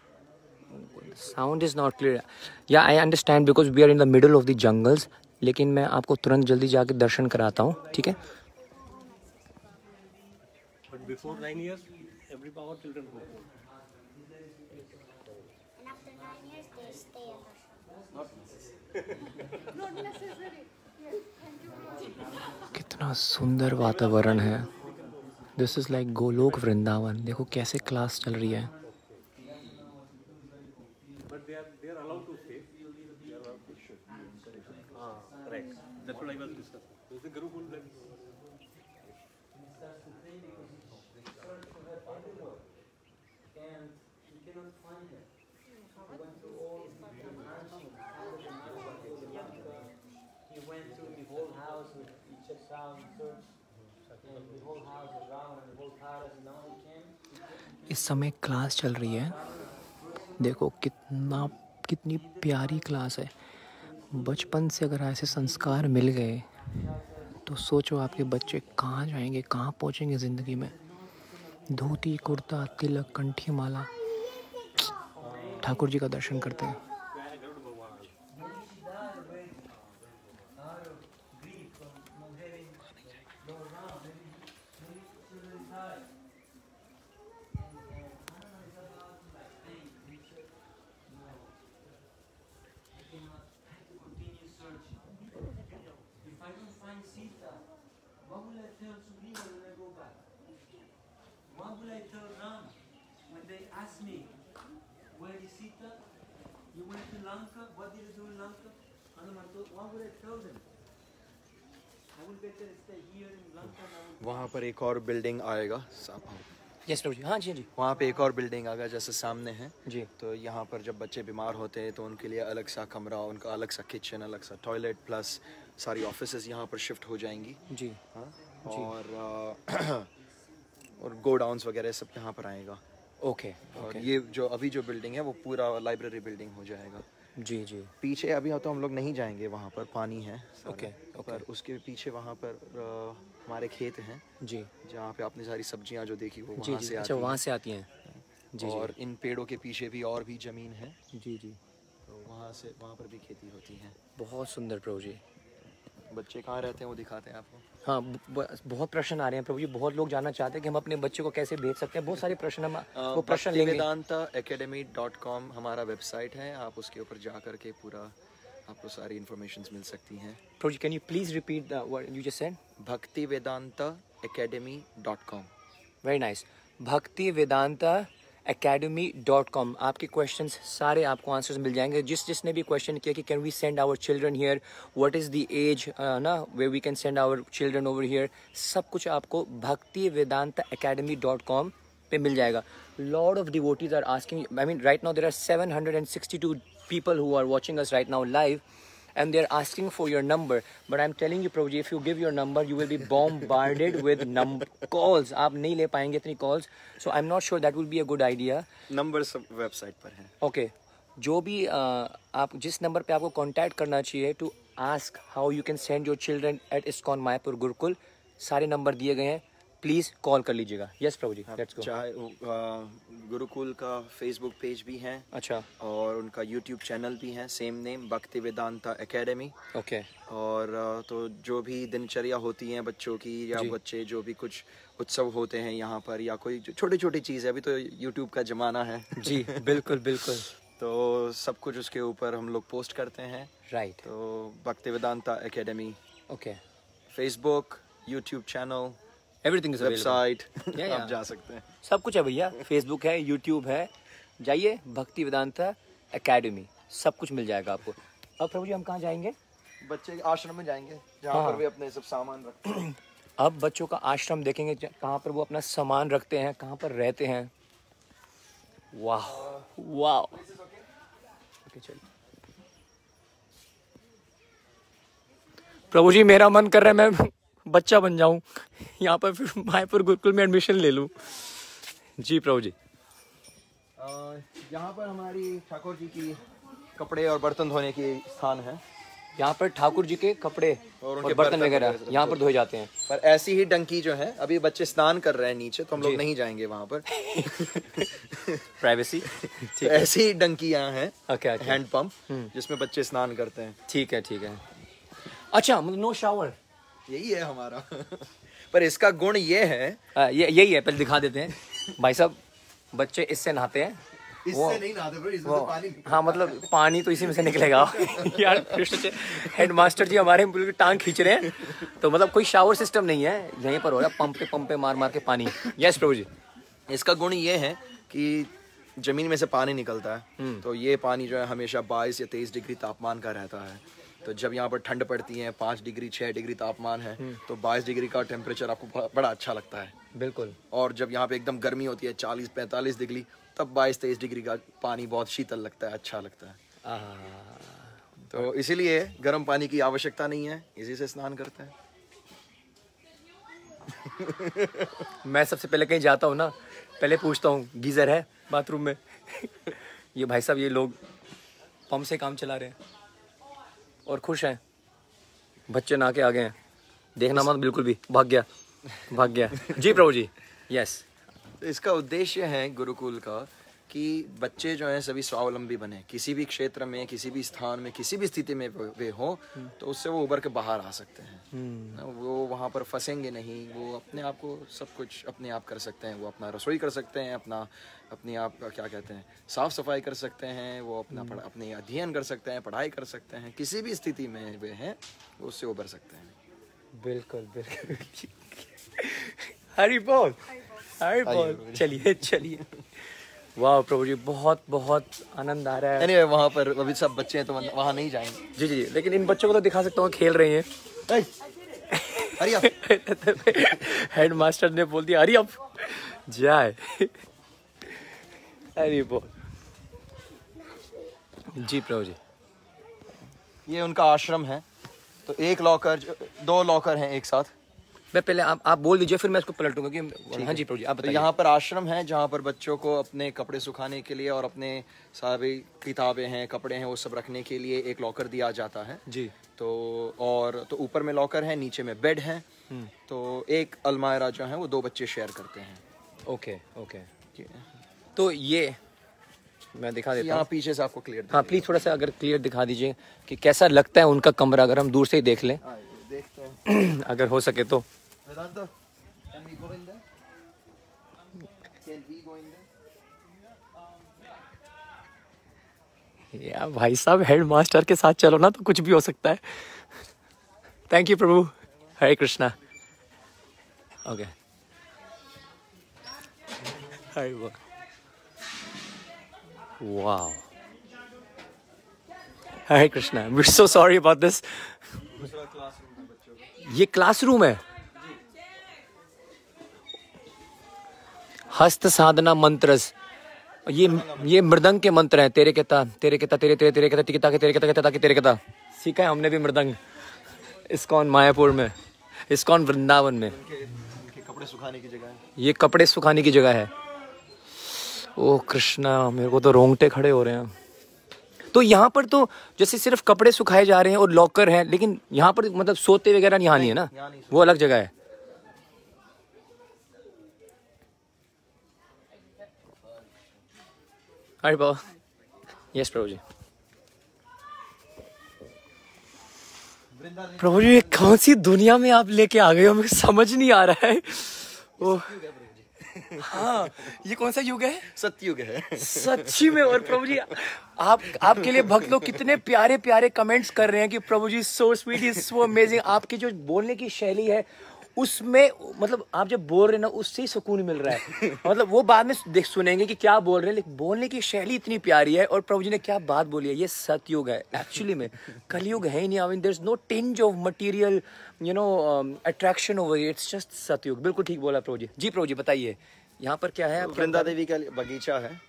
Sound is not clear. Yeah I understand because we are in the middle of the jungles, लेकिन मैं आपको तुरंत जल्दी जाके दर्शन कराता हूँ, ठीक है। But before 9 years, every power children go. And after 9 years, they stay at our shop. कितना सुंदर वातावरण है। This is like Golok Vrindavan. देखो कैसे क्लास चल रही है। But they are allowed to stay. They are allowed to should. Correct. That's what I was discussing. Is the Gurukul then? इस समय क्लास चल रही है। देखो कितनी प्यारी क्लास है। बचपन से अगर ऐसे संस्कार मिल गए तो सोचो आपके बच्चे कहाँ जाएंगे, कहाँ पहुँचेंगे ज़िंदगी में। धोती कुर्ता तिलक कंठी माला। ठाकुर जी का दर्शन करते हैं। वहाँ पर एक और बिल्डिंग आएगा। यस प्रभु जी। हाँ जी जी। वहाँ पे एक और बिल्डिंग आएगा जैसे सामने है जी। तो यहाँ पर जब बच्चे बीमार होते हैं तो उनके लिए अलग सा कमरा, उनका अलग सा किचन, अलग सा टॉयलेट, प्लस सारी ऑफिसेज यहाँ पर शिफ्ट हो जाएंगी। जी। हाँ। और गोडाउन्स वगैरह सब यहाँ पर आएगा। ओके। और ये जो अभी जो बिल्डिंग है वो पूरा लाइब्रेरी बिल्डिंग हो जाएगा। जी जी। पीछे अभी तो हम लोग नहीं जाएंगे, वहाँ पर पानी है। ओके। पर उसके पीछे वहाँ पर हमारे खेत हैं जी, जहाँ पे आपने सारी सब्जियाँ जो देखी वो जी वहाँ जी। से अच्छा, आती वहाँ से आती हैं। जी। और इन पेड़ों के पीछे भी और भी ज़मीन है। जी जी। तो वहाँ पर भी खेती होती है। बहुत सुंदर प्रभु जी। बच्चे कहाँ रहते हैं वो दिखाते हैं आपको। हाँ, बहुत प्रश्न आ रहे हैं प्रभु जी। बहुत लोग जानना चाहते हैं कि हम अपने बच्चे को कैसे भेज सकते हैं। बहुत सारे प्रश्न हम वो प्रश्न लेंगे। bhaktivedanta.academy.com हमारा वेबसाइट है। आप उसके ऊपर जा करके पूरा आपको सारी इन्फॉर्मेशन मिल सकती हैं। प्रभु जी, can you please repeat what you just said? bhaktivedanta.academy.com। Very nice. bhaktivedanta.academy.com। आपके क्वेश्चंस सारे आपको आंसर्स मिल जाएंगे। जिसने भी क्वेश्चन किया कि can we send our children here, what is the age ना way we can send our children over here, सब कुछ आपको bhaktivedanta.academy.com पे मिल जाएगा। Lot of devotees are asking, I mean right now there are 762 people who are watching us right now live, and they're asking for your number, but I'm telling you Prabhuji, if you give your number you will be bombarded with calls. आप नहीं ले पाएंगे इतनी calls, so I'm not sure that will be a good idea. Number सब website पर है। Okay, जो भी आप जिस नंबर पे आपको कांटेक्ट करना चाहिए to ask how you can send your children at ISKCON Mayapur gurukul, सारे नंबर दिए गए हैं। प्लीज कॉल कर लीजिएगा। यस प्रभु जी, लेट्स गो। चाहे गुरुकुल का फेसबुक पेज भी है। अच्छा। और उनका यूट्यूब चैनल भी है, सेम नेम भक्ति वेदांता एकेडमी। ओके। और तो जो भी दिनचर्या होती है बच्चों की, या बच्चे जो भी कुछ उत्सव होते हैं यहाँ पर, या कोई छोटी छोटी चीज़ है, अभी तो यूट्यूब का जमाना है। जी बिल्कुल बिल्कुल। तो सब कुछ उसके ऊपर हम लोग पोस्ट करते हैं। राइट। तो भक्ति Vedanta academy, okay, Facebook, YouTube channel, everything is website, आप जा सकते हैं। सब कुछ है भैया। फेसबुक है, यूट्यूब है, जाइए भक्ति वेदांता एकेडमी, सब कुछ मिल जाएगा आपको। अब प्रभु जी हम कहाँ जाएंगे? बच्चे के आश्रम में जाएंगे जहाँ पर वे अपने सब सामान रखते हैं। अब बच्चों का आश्रम देखेंगे कहाँ पर वो अपना सामान रखते हैं, कहाँ पर रहते हैं। वाह वाह। ओके चलिए। प्रभु जी मेरा मन कर रहा है मैं बच्चा बन जाऊं यहाँ पर, फिर मायापुर गुरुकुल में एडमिशन ले लूं। जी प्रभु जी। यहाँ पर हमारी ठाकुर जी की कपड़े और बर्तन धोने की स्थान है। यहाँ पर ठाकुर जी के कपड़े और बर्तन वगैरह यहाँ पर धोए जाते हैं। पर ऐसी ही डंकी जो है, अभी बच्चे स्नान कर रहे हैं नीचे, तो हम लोग नहीं जाएंगे वहाँ पर। प्राइवेसी। ऐसी ही डंकी यहाँ है, okay. हैंड पंप, जिसमें बच्चे स्नान करते हैं। ठीक है ठीक है। अच्छा, मतलब नो शावर, यही है हमारा। पर इसका गुण ये है, यही है, पहले दिखा देते हैं भाई साहब। बच्चे इससे नहाते हैं, इससे नहीं नहाते ब्रो, इसमें से पानी हाँ मतलब पानी तो इसी में से निकलेगा। यार कृष्ण हेड मास्टर जी हमारे बिल्कुल टांग खींच रहे हैं। तो मतलब कोई शावर सिस्टम नहीं है, यहीं पर हो रहा है पंप पे मार मार के पानी। यस प्रभु जी। इसका गुण ये है कि जमीन में से पानी निकलता है, तो ये पानी जो है हमेशा 22 या 23 डिग्री तापमान का रहता है। तो जब यहाँ पर ठंड पड़ती है, 5 डिग्री 6 डिग्री तापमान है, तो 22 डिग्री का टेम्परेचर आपको बड़ा अच्छा लगता है। बिल्कुल। और जब यहाँ पे एकदम गर्मी होती है 40-45 डिग्री, तब 22-23 डिग्री का पानी बहुत शीतल लगता है, अच्छा लगता है। तो इसीलिए गर्म पानी की आवश्यकता नहीं है, इसी से स्नान करते हैं। मैं सबसे पहले कहीं जाता हूँ ना, पहले पूछता हूँ गीजर है बाथरूम में। ये भाई साहब ये लोग पंप से काम चला रहे हैं और खुश हैं। बच्चे नहा के आ गए हैं, देखना मत बिल्कुल भी, भाग गया। जी प्रभु जी। यस। इसका उद्देश्य है गुरुकुल का कि बच्चे जो हैं सभी स्वावलंबी बने, किसी भी क्षेत्र में, किसी भी स्थान में, किसी भी स्थिति में वे हों, तो उससे वो उभर के बाहर आ सकते हैं। वो वहाँ पर फंसेंगे नहीं, वो अपने आप को सब कुछ अपने आप कर सकते हैं। वो अपना रसोई कर सकते हैं, अपने आप का क्या कहते हैं, साफ सफाई कर सकते हैं, वो अपने अध्ययन कर सकते हैं, पढ़ाई कर सकते हैं। किसी भी स्थिति में वे हैं, वो उससे उभर सकते हैं। बिल्कुल। हरि बोल। चलिए। वाह प्रभु जी, बहुत आनंद आ रहा है। Anyway, वहाँ पर अभी सब बच्चे हैं तो वहाँ नहीं जाएंगे। जी, लेकिन इन बच्चों को तो दिखा सकता हूँ, खेल रहे हैं। हेड मास्टर ने बोल दिया हरी अप जाए। हरी बोल। जी प्रभु जी। ये उनका आश्रम है, तो 2 लॉकर हैं एक साथ। मैं पहले आप बोल दीजिए, फिर मैं इसको पलटूंगा कि हाँ जी प्रभु जी आप बताइए। तो यहाँ पर आश्रम है जहाँ पर बच्चों को अपने कपड़े सुखाने के लिए और अपने सारी किताबें हैं, कपड़े हैं, वो सब रखने के लिए एक लॉकर दिया जाता है जी। तो ऊपर में लॉकर है, नीचे में बेड है। तो एक अलमायरा जो है वो 2 बच्चे शेयर करते हैं। ओके। तो ये मैं दिखा देता हूँ, यहाँ पीछे से आपको क्लियर। हाँ प्लीज थोड़ा सा अगर क्लियर दिखा दीजिए कि कैसा लगता है उनका कमरा, अगर हम दूर से ही देख लें, देखते हैं अगर हो सके तो। या भाई साहब हेड मास्टर के साथ चलो ना तो कुछ भी हो सकता है। थैंक यू प्रभु। हरे कृष्णा। ओके। हरे बोल। Wow. Hare Krishna. I am so sorry about this. ये क्लासरूम है। हस्त साधना मंत्रस, ये मृदंग के मंत्र हैं। तेरे कहता तेरे कहता तेरे तेरे तेरे कहता टिकता के तेरे कहता कहता तेरे कहता। सीखा है हमने भी मृदंग इस्कॉन मायापुर में, इस्कॉन वृंदावन में। कपड़े सुखाने की जगह है ये, कपड़े सुखाने की जगह है। ओ कृष्णा, मेरे को तो रोंगटे खड़े हो रहे हैं। तो यहाँ पर तो जैसे सिर्फ कपड़े सुखाए जा रहे हैं और लॉकर है, लेकिन यहाँ पर मतलब सोते वगैरह यहाँ नहीं है ना, वो अलग जगह है। अरे बाबा। यस प्रभु जी। प्रभु जी कौन सी दुनिया में आप लेके आ गए हो, मुझे समझ नहीं आ रहा है। ओह हाँ, ये कौन सा युग है? सतयुग है। सच्ची में। और प्रभु जी आपके लिए भक्त लोग कितने प्यारे प्यारे कमेंट्स कर रहे हैं कि प्रभु जी so sweet, is so amazing. आपकी जो बोलने की शैली है उसमें, मतलब आप जब बोल रहे हैं ना उससे ही सुकून मिल रहा है। मतलब वो बाद में सुनेंगे कि क्या बोल रहे हैं, लेकिन बोलने की शैली इतनी प्यारी है। और प्रभु जी ने क्या बात बोली है, ये सतयुग है एक्चुअली में, कलयुग है ही नहीं। I mean there is no tinge of material attraction over it, it's just सतयुग। बिल्कुल ठीक बोला प्रभु जी। जी प्रभु जी बताइए यहाँ पर क्या है? वृंदा देवी का बगीचा है।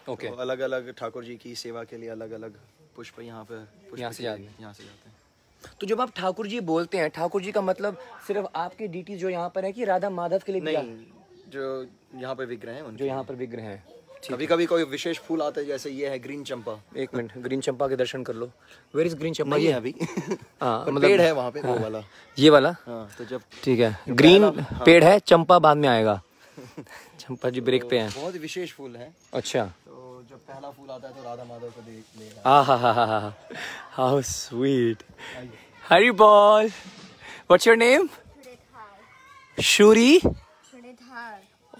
ओके। तो अलग अलग ठाकुर जी की सेवा के लिए अलग अलग पुष्प यहाँ से जाते हैं। तो जब आप ठाकुर जी बोलते हैं, ठाकुर जी का मतलब सिर्फ आपके डीटी जो यहाँ पर है कि राधा माधव के लिए? नहीं, जो यहाँ पर विग्रह हैं, जो यहाँ पर विग्रह हैं। कभी कभी कोई विशेष फूल आता है, जैसे ये है ग्रीन चंपा। एक मिनट, ग्रीन चंपा के दर्शन कर लो। वेयर इज ग्रीन चंपा? ये अभी मतलब पेड़ है वहाँ पे, वो वाला, ये वाला। हाँ, तो जब ठीक है, ग्रीन पेड़ है, चंपा बाद में आएगा। चंपा जी ब्रेक पे हैं। बहुत ही विशेष फूल है। अच्छा। तो जब पहला फूल आता है तो राधा माधव को देख हा, हाउ स्वीट। हरी बोल। What's your name? Shuri?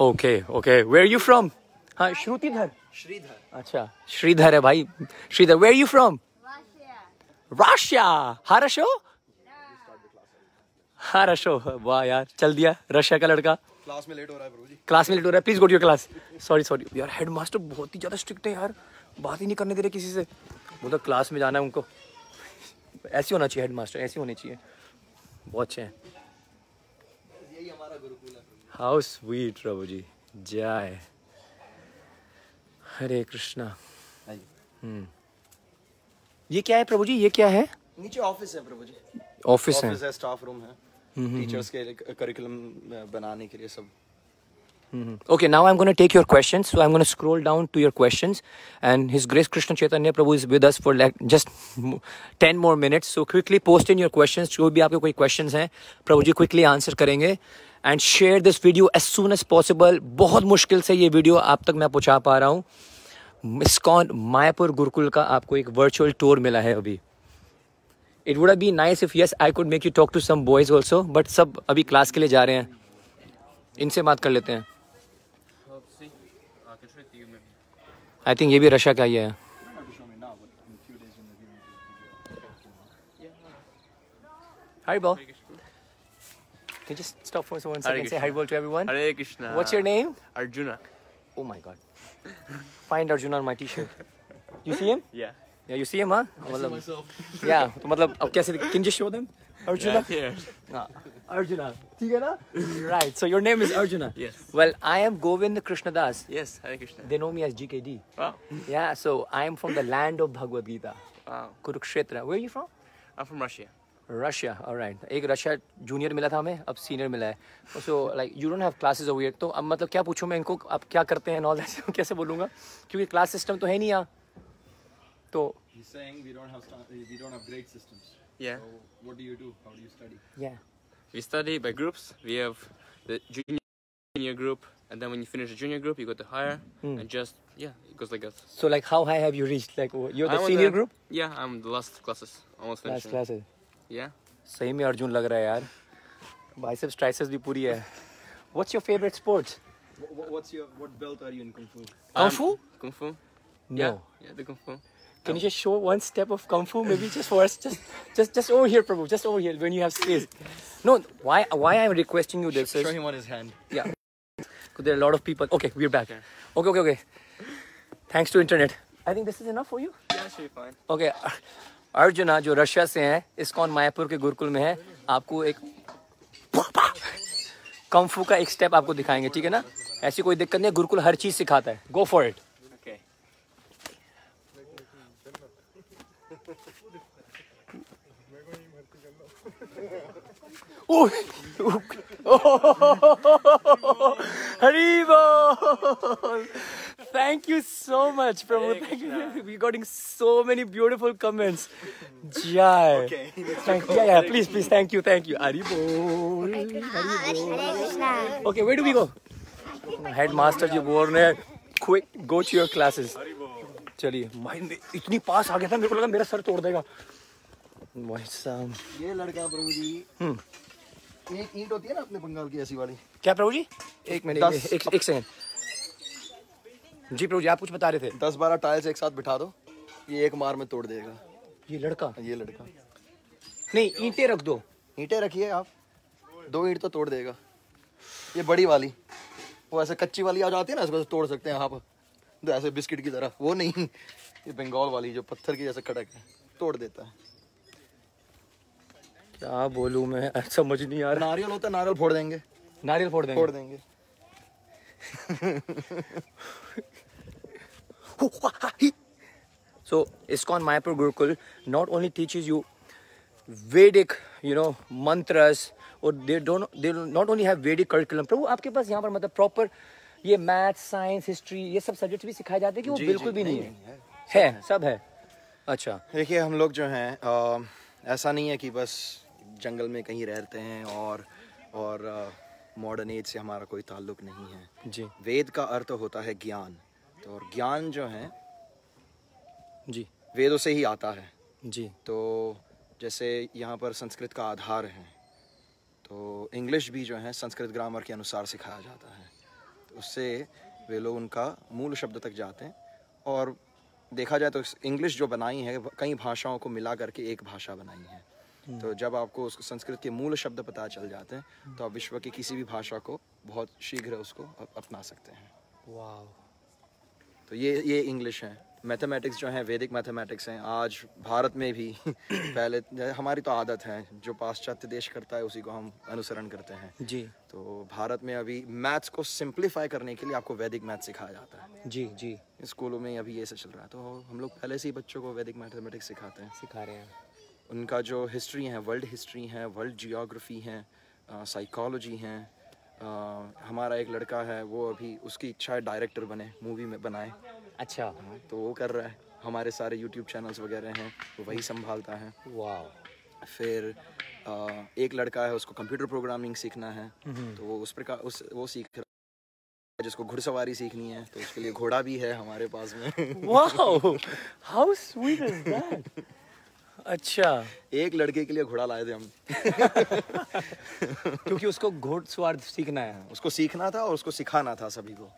Okay. Where are you from? हाँ श्रुतिधर। श्रीधर। अच्छा श्रीधर है भाई। Shridhar, where you from? Russia. हारशो? हारशो, वाह यार, चल दिया रशिया का लड़का। क्लास में लेट हो रहा है प्रभु जी। क्लास में लेट हो रहा है, please go to your class. Sorry sorry यार, हेड मास्टर बहुत ही ज्यादा स्ट्रिक्ट है यार, बात ही नहीं करने दे रहे किसी से। मतलब क्लास में जाना है उनको, ऐसे होना चाहिए हेड मास्टर, ऐसे होने चाहिए, बहुत अच्छे हैं। यही हमारा गुरुकुल है। हाउ स्वीट प्रभु जी, जय हरे कृष्णा। ये क्या है प्रभु जी, ये क्या है? नीचे ऑफिस है प्रभु जी। ऑफिस है, स्टाफ रूम है, टीचर्स के करिकुलम बनाने के लिए सब। Okay, now I'm going to take your questions. So I'm going to scroll down to your questions, and His Grace Krishna Chaitanya Prabhu is with us for like just 10 more minutes. So quickly post in your questions. जो भी आपके कोई questions हैं, प्रभु जी quickly answer करेंगे, and share this video as soon as possible. बहुत मुश्किल से ये वीडियो आप तक मैं पहुंचा पा रहा हूँ। ISKCON मायापुर गुरुकुल का आपको एक virtual tour मिला है अभी। It would have been nice if yes I could make you talk to some boys also, but सब अभी क्लास के लिए जा रहे हैं, इनसे बात कर लेते हैं। I think ये भी रशिया का ही है। Hi ball. Can you just stop for 1 second and say hi ball to everyone? Hare Krishna. What's your name? Arjuna. Oh my God. Find Arjuna on my t-shirt. You see him? Yeah. Yeah, you see him, huh? Yeah, तो मतलब अब कैसे? Can you just show them? Arjuna. Here. Arjuna. ठीक है ना? Right. So your name is Arjuna. Yes. Well, I am Govind Krishnadas. Yes, Hare Krishna. They know me as GKD. Wow. Yeah. So I am from the land of Bhagavad Gita, Wow. Kurukshetra. Where are you from? I'm from Russia. Russia. All right. एक Russia junior मिला था हमें, अब senior मिला है। So like you don't have classes over here. तो अब मतलब क्या पूछूं मैं इनको, अब क्या करते हैं all that कैसे बोलूँगा? क्योंकि क्लास सिस्टम तो है नहीं यहाँ। तो He's saying we don't have grade systems. Yeah. So what do you do? How do you study? yeah. We study by groups. We have the junior group, and then when you finish the junior group, you go to higher, and just, yeah, it goes like that. So like how high have you reached? Like you're the I'm on senior group? Yeah, I'm the last classes. Almost Last finished. classes. Yeah. सही में अर्जुन लग रहा है यार, biceps triceps भी पूरी है। What's your favorite sports? What belt are you in Kung Fu? Kung Fu? Kung Fu. No. Yeah, the Kung Fu. Can you just show one step of Kung Fu maybe just for us? Just over here, Prabhu. Just over here when you have space. No, why I'm requesting you this is... Show him on his hand. Yeah. Because there are a lot of people. Okay, we're back. Okay. Thanks to internet. I think this is enough for you. Yeah, should be fine. Okay. Arjuna जो Russia से हैं, ISKCON Mayapur के गुरुकुल में है, आपको एक कung fu का एक स्टेप आपको दिखाएंगे, ठीक है ना? ऐसी कोई दिक्कत नहीं है, गुरुकुल हर चीज सिखाता है। Go for it. Okay. Haribol! Thank you so much, Prabhu. Thank you. We're getting so many beautiful comments. Jai. Okay. Yeah. Please. Thank you. Haribol. Hare Krishna. Okay, where do we go? Headmaster जी बोल रहे हैं, quick, go to your classes. चलिए, mind इतनी पास आ गया था, मेरे को लगा मेरा सर तोड़ देगा। भाई साहब, ये लड़का प्रभु जी, एक ईंट होती है ना अपने बंगाल की ऐसी वाली। क्या प्रभु जी? एक मिनट, एक सेकंड। जी प्रभु जी, आप कुछ बता रहे थे। 10-12 टाइल्स एक साथ बिठा दो, ये एक मार में तोड़ देगा। ये लड़का नहीं, ईंटें रख दो। ईंटें रखिए आप, 2 ईंट तो तोड़ देगा। ये बड़ी वाली, वो ऐसे कच्ची वाली आ जाती है ना, इसको तोड़ सकते हैं आप, ऐसे बिस्किट की तरह। वो नहीं, ये बंगाल वाली जो पत्थर की जैसे कड़क है, तोड़ देता है। क्या बोलूं मैं, समझ नहीं आ रहा। नारियल होता है, नारियल फोड़ देंगे। नारियल फोड़ देंगे। So ISKCON Mayapur Gurukul not only teaches you Vedic, mantras, or they not only have Vedic curriculum. प्रभु आपके पास यहाँ पर मतलब proper ये मैथ, साइंस, हिस्ट्री, ये सब सब्जेक्ट्स भी सिखाए जाते हैं कि वो बिल्कुल भी नहीं है? सब है। अच्छा, देखिए हम लोग जो हैं, ऐसा नहीं है कि बस जंगल में कहीं रहते हैं और मॉडर्न एज से हमारा कोई ताल्लुक नहीं है जी। वेद का अर्थ होता है ज्ञान, तो और ज्ञान जो है जी वेदों से ही आता है जी। तो जैसे यहाँ पर संस्कृत का आधार है, तो इंग्लिश भी जो है संस्कृत ग्रामर के अनुसार सिखाया जाता है। तो उससे वे लोग उनका मूल शब्द तक जाते हैं। और देखा जाए तो इंग्लिश जो बनाई है कई भाषाओं को मिला करके एक भाषा बनाई है। तो जब आपको उस संस्कृत के मूल शब्द पता चल जाते हैं तो आप विश्व की किसी भी भाषा को बहुत शीघ्र उसको अपना सकते हैं। वाह। तो ये इंग्लिश है। मैथमेटिक्स जो है वैदिक मैथमेटिक्स हैं। आज भारत में भी पहले हमारी तो आदत है जो पाश्चात्य देश करता है उसी को हम अनुसरण करते हैं जी। तो भारत में अभी मैथ्स को सिंप्लीफाई करने के लिए आपको वैदिक मैथ सिखाया जाता है। जी जी। स्कूलों में अभी ये सब चल रहा है। तो हम लोग पहले से ही बच्चों को वैदिक मैथमेटिक्स सिखाते हैं, सिखा रहे हैं। उनका जो हिस्ट्री है, वर्ल्ड हिस्ट्री है, वर्ल्ड जियोग्राफी है, साइकोलॉजी है। हमारा एक लड़का है वो अभी उसकी इच्छा है डायरेक्टर बने, मूवी में बनाए। अच्छा। तो वो कर रहा है। हमारे सारे यूट्यूब चैनल्स वगैरह हैं वो वही संभालता है। वाह। फिर एक लड़का है उसको कंप्यूटर प्रोग्रामिंग सीखना है तो वो उस प्रकार वो सीख रहा है। जिसको घुड़सवारी सीखनी है तो उसके लिए घोड़ा भी है हमारे पास में। Wow, how sweet is that. अच्छा। एक लड़के के लिए घोड़ा लाए थे हम। क्योंकि उसको घोड़सवार सीखना है। उसको सीखना था और उसको सिखाना था सभी को।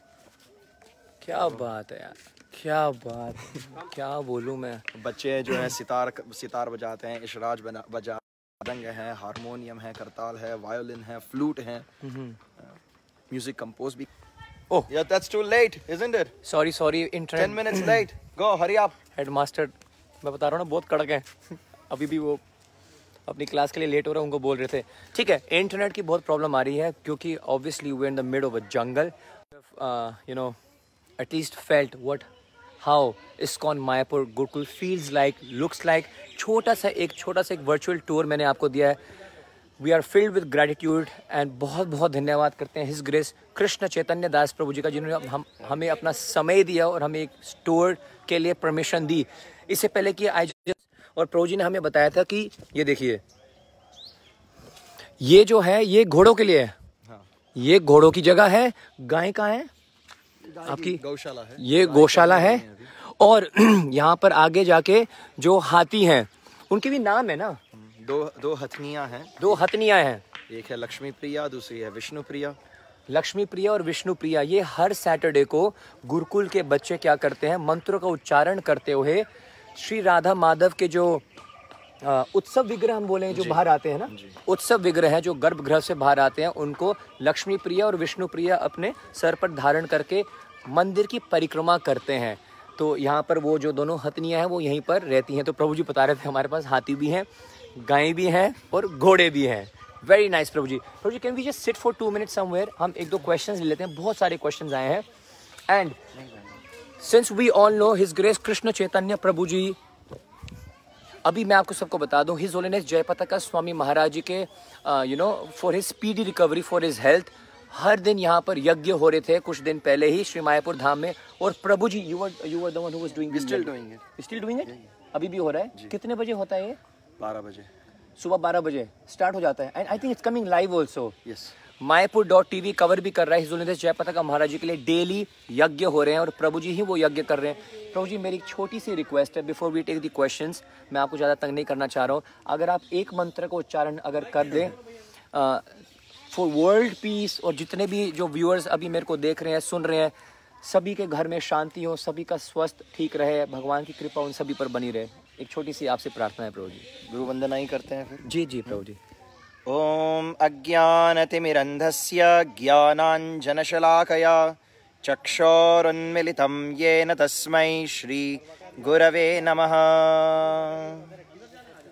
क्या बात है यार, क्या बात, क्या बोलूं मैं। बच्चे जो है सितार बजाते हैं, इशराज बजा रंग है, हारमोनियम है, करताल है, वायोलिन है, फ्लूट है, म्यूजिक कंपोज भी। Oh, yeah, that's too late, isn't it? Sorry, internet 10 minutes late. Go, hurry up. Headmaster, मैं बता रहा हूँ ना, बहुत कड़क है। अभी भी वो अपनी क्लास के लिए लेट हो रहा है, उनको बोल रहे थे। ठीक है, इंटरनेट की बहुत प्रॉब्लम आ रही है क्योंकि obviously we are in the mid of a jungle. You know, at least felt how ISKCON Mayapur Gurukul feels like, looks like। छोटा सा एक वर्चुअल टूर मैंने आपको दिया है। We are filled with gratitude and बहुत बहुत धन्यवाद करते हैं हिज ग्रेस कृष्ण चैतन्य दास प्रभु जी का, जिन्होंने हमें अपना समय दिया और हमें एक टूर के लिए परमिशन दी। इससे पहले कि और प्रभु जी ने हमें बताया था कि ये देखिए, ये जो है ये घोड़ों के लिए है। हाँ। ये घोड़ों की जगह है। गाय कहाँ है आपकी? गौशाला है। ये गौशाला है। और यहाँ पर आगे जाके जो हाथी हैं उनके भी नाम है ना। दो हथनियाँ हैं। 2 हथनियाँ हैं। एक है लक्ष्मी प्रिया, दूसरी है विष्णु प्रिया। लक्ष्मी प्रिया और विष्णु प्रिया, ये हर सैटरडे को गुरुकुल के बच्चे क्या करते हैं, मंत्रों का उच्चारण करते हुए श्री राधा माधव के जो उत्सव विग्रह हम बोले जो बाहर आते हैं ना, उत्सव विग्रह है जो गर्भगृह से बाहर आते हैं, उनको लक्ष्मी प्रिया और विष्णु प्रिया अपने सर पर धारण करके मंदिर की परिक्रमा करते हैं। तो यहाँ पर वो जो दोनों हथनियाँ हैं वो यहीं पर रहती हैं। तो प्रभु जी बता रहे थे हमारे पास हाथी भी हैं, गायें भी हैं और घोड़े भी हैं। Very nice Prabhu ji. Prabhu ji, can we just sit for 2 minutes somewhere? हम 1-2 क्वेश्चंस ले लेते हैं, बहुत सारे क्वेश्चंस आए हैं। And since we all know his grace Krishna Chaitanya प्रभु जी, अभी मैं आपको सबको बता दूं, हिज होलीनेस जयपताका स्वामी महाराज जी के for his speedy recovery, for his health, हर दिन यहाँ पर यज्ञ हो रहे थे कुछ दिन पहले ही श्री मायापुर धाम में। और प्रभु जी, you were the one who was doing, still doing it, अभी भी हो रहा है। कितने बजे होता है ये? 12 बजे, सुबह 12 बजे स्टार्ट हो जाता है। And I think it's coming live also. Yes, मायापुर.tv कवर भी कर रहा है। हिज होलीनेस जयपताका महाराज जी के लिए डेली यज्ञ हो रहे हैं और प्रभु जी ही वो यज्ञ कर रहे हैं। प्रभु जी, मेरी एक छोटी सी रिक्वेस्ट है before we take the questions, मैं आपको ज़्यादा तंग नहीं करना चाह रहा हूँ। अगर आप एक मंत्र को उच्चारण अगर कर दें फॉर वर्ल्ड पीस, और जितने भी जो व्यूअर्स अभी मेरे को देख रहे हैं, सुन रहे हैं, सभी के घर में शांति हो, सभी का स्वास्थ्य ठीक रहे, भगवान की कृपा उन सभी पर बनी रहे। एक छोटी सी आपसे प्रार्थना है प्रभु जी। गुरु वंदना ही करते हैं फिर। जी जी प्रभु जी। ओम अज्ञानतिमिरन्धस्य ज्ञानाञ्जनशलाकया चक्षुरुन्मिलितं येन तस्मै श्री गुरवे नमः।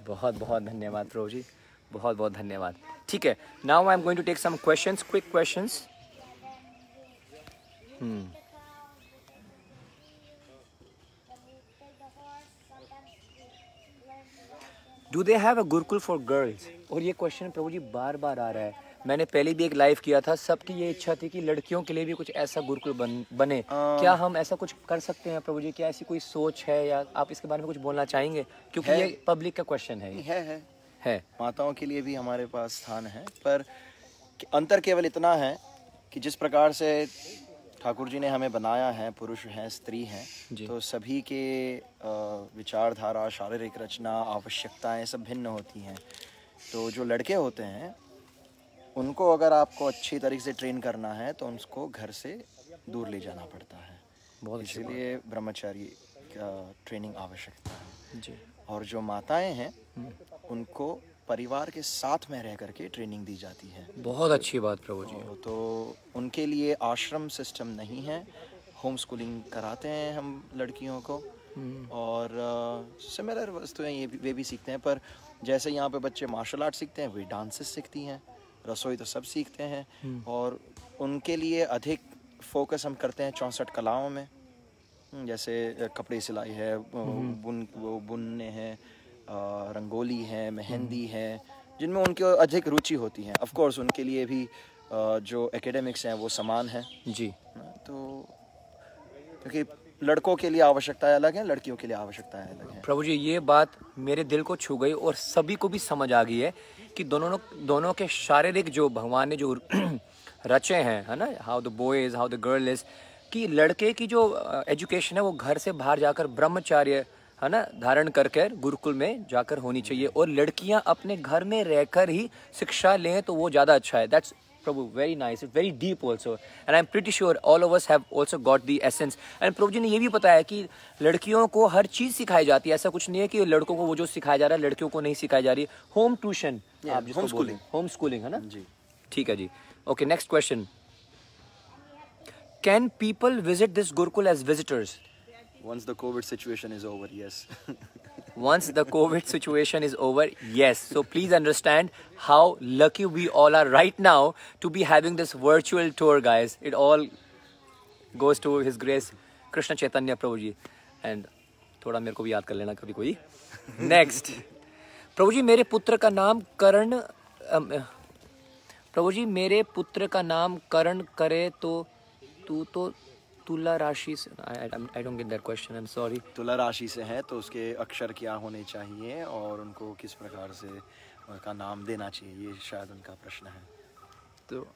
बहुत बहुत धन्यवाद प्रभु जी, बहुत बहुत धन्यवाद। ठीक है, now I am going to take some questions, quick questions. Do they have a gurukul for girls? और ये क्वेश्चन प्रभु जी बार बार आ रहा है। मैंने पहले भी एक लाइव किया था, सबकी ये इच्छा थी कि लड़कियों के लिए भी कुछ ऐसा गुरुकुल बने। क्या हम ऐसा कुछ कर सकते हैं प्रभु जी? क्या ऐसी कोई सोच है या आप इसके बारे में कुछ बोलना चाहेंगे? क्योंकि ये पब्लिक का क्वेश्चन है। माताओं के लिए भी हमारे पास स्थान है, पर अंतर केवल इतना है कि जिस प्रकार से ठाकुर जी ने हमें बनाया है, पुरुष हैं, स्त्री हैं, तो सभी के विचारधारा, शारीरिक रचना, आवश्यकताएं सब भिन्न होती हैं। तो जो लड़के होते हैं उनको अगर आपको अच्छी तरीके से ट्रेन करना है तो उनको घर से दूर ले जाना पड़ता है। बहुत अच्छी बात। इसलिए ब्रह्मचारी का ट्रेनिंग आवश्यकता है जी। और जो माताएं हैं उनको परिवार के साथ में रह करके ट्रेनिंग दी जाती है। बहुत अच्छी बात प्रभु जी। तो उनके लिए आश्रम सिस्टम नहीं है, होम स्कूलिंग कराते हैं हम लड़कियों को और सिमिलर वस्तुएं ये वे भी सीखते हैं। पर जैसे यहाँ पे बच्चे मार्शल आर्ट सीखते हैं, वे डांसेस सीखती हैं, रसोई तो सब सीखते हैं और उनके लिए अधिक फोकस हम करते हैं 64 कलाओं में, जैसे कपड़े सिलाई है, बुनने हैं, रंगोली है, मेहंदी है, जिनमें उनकी अधिक रुचि होती है। ऑफ कोर्स उनके लिए भी जो एकेडमिक्स हैं वो समान है जी। तो क्योंकि लड़कों के लिए आवश्यकताएं अलग हैं, लड़कियों के लिए आवश्यकताएं अलग हैं। प्रभु जी ये बात मेरे दिल को छू गई और सभी को भी समझ आ गई है कि दोनों के शारीरिक जो भगवान ने जो रचे हैं, है ना, how the boy is, how the girl is, कि लड़के की जो एजुकेशन है वो घर से बाहर जाकर ब्रह्मचार्य, है ना, धारण करके गुरुकुल में जाकर होनी चाहिए और लड़कियां अपने घर में रहकर ही शिक्षा लें तो वो ज़्यादा अच्छा है। That's prabhu very nice, very deep also and I am pretty sure all of us have also got the essence. And प्रभु जी ने ये भी बताया कि लड़कियों को हर चीज़ सिखाई जाती है, ऐसा कुछ नहीं है कि लड़कों को वो जो सिखाया जा रहा है लड़कियों को नहीं सिखाई जा रही। होम ट्यूशन, आप जिसको बोलते हैं होम स्कूलिंग, है ना जी। ठीक है जी। Okay, next question, can people visit this gurukul as visitors? Once the COVID situation is over, yes. Once the COVID situation is over, yes. So please understand how lucky we all are right now to be having this virtual tour, guys. It all goes to His Grace Krishna Chaitanya Prabhu ji. And थोड़ा मेरे को भी याद कर लेना कभी कोई। Next, प्रभु जी मेरे पुत्र का नाम करण, प्रभु जी मेरे पुत्र का नाम करण करे तो तू तो तुला राशि से, I don't get that question, I'm sorry. तुला राशि से है तो उसके अक्षर क्या होने चाहिए और उनको किस प्रकार से उनका नाम देना चाहिए, ये शायद उनका प्रश्न है। तो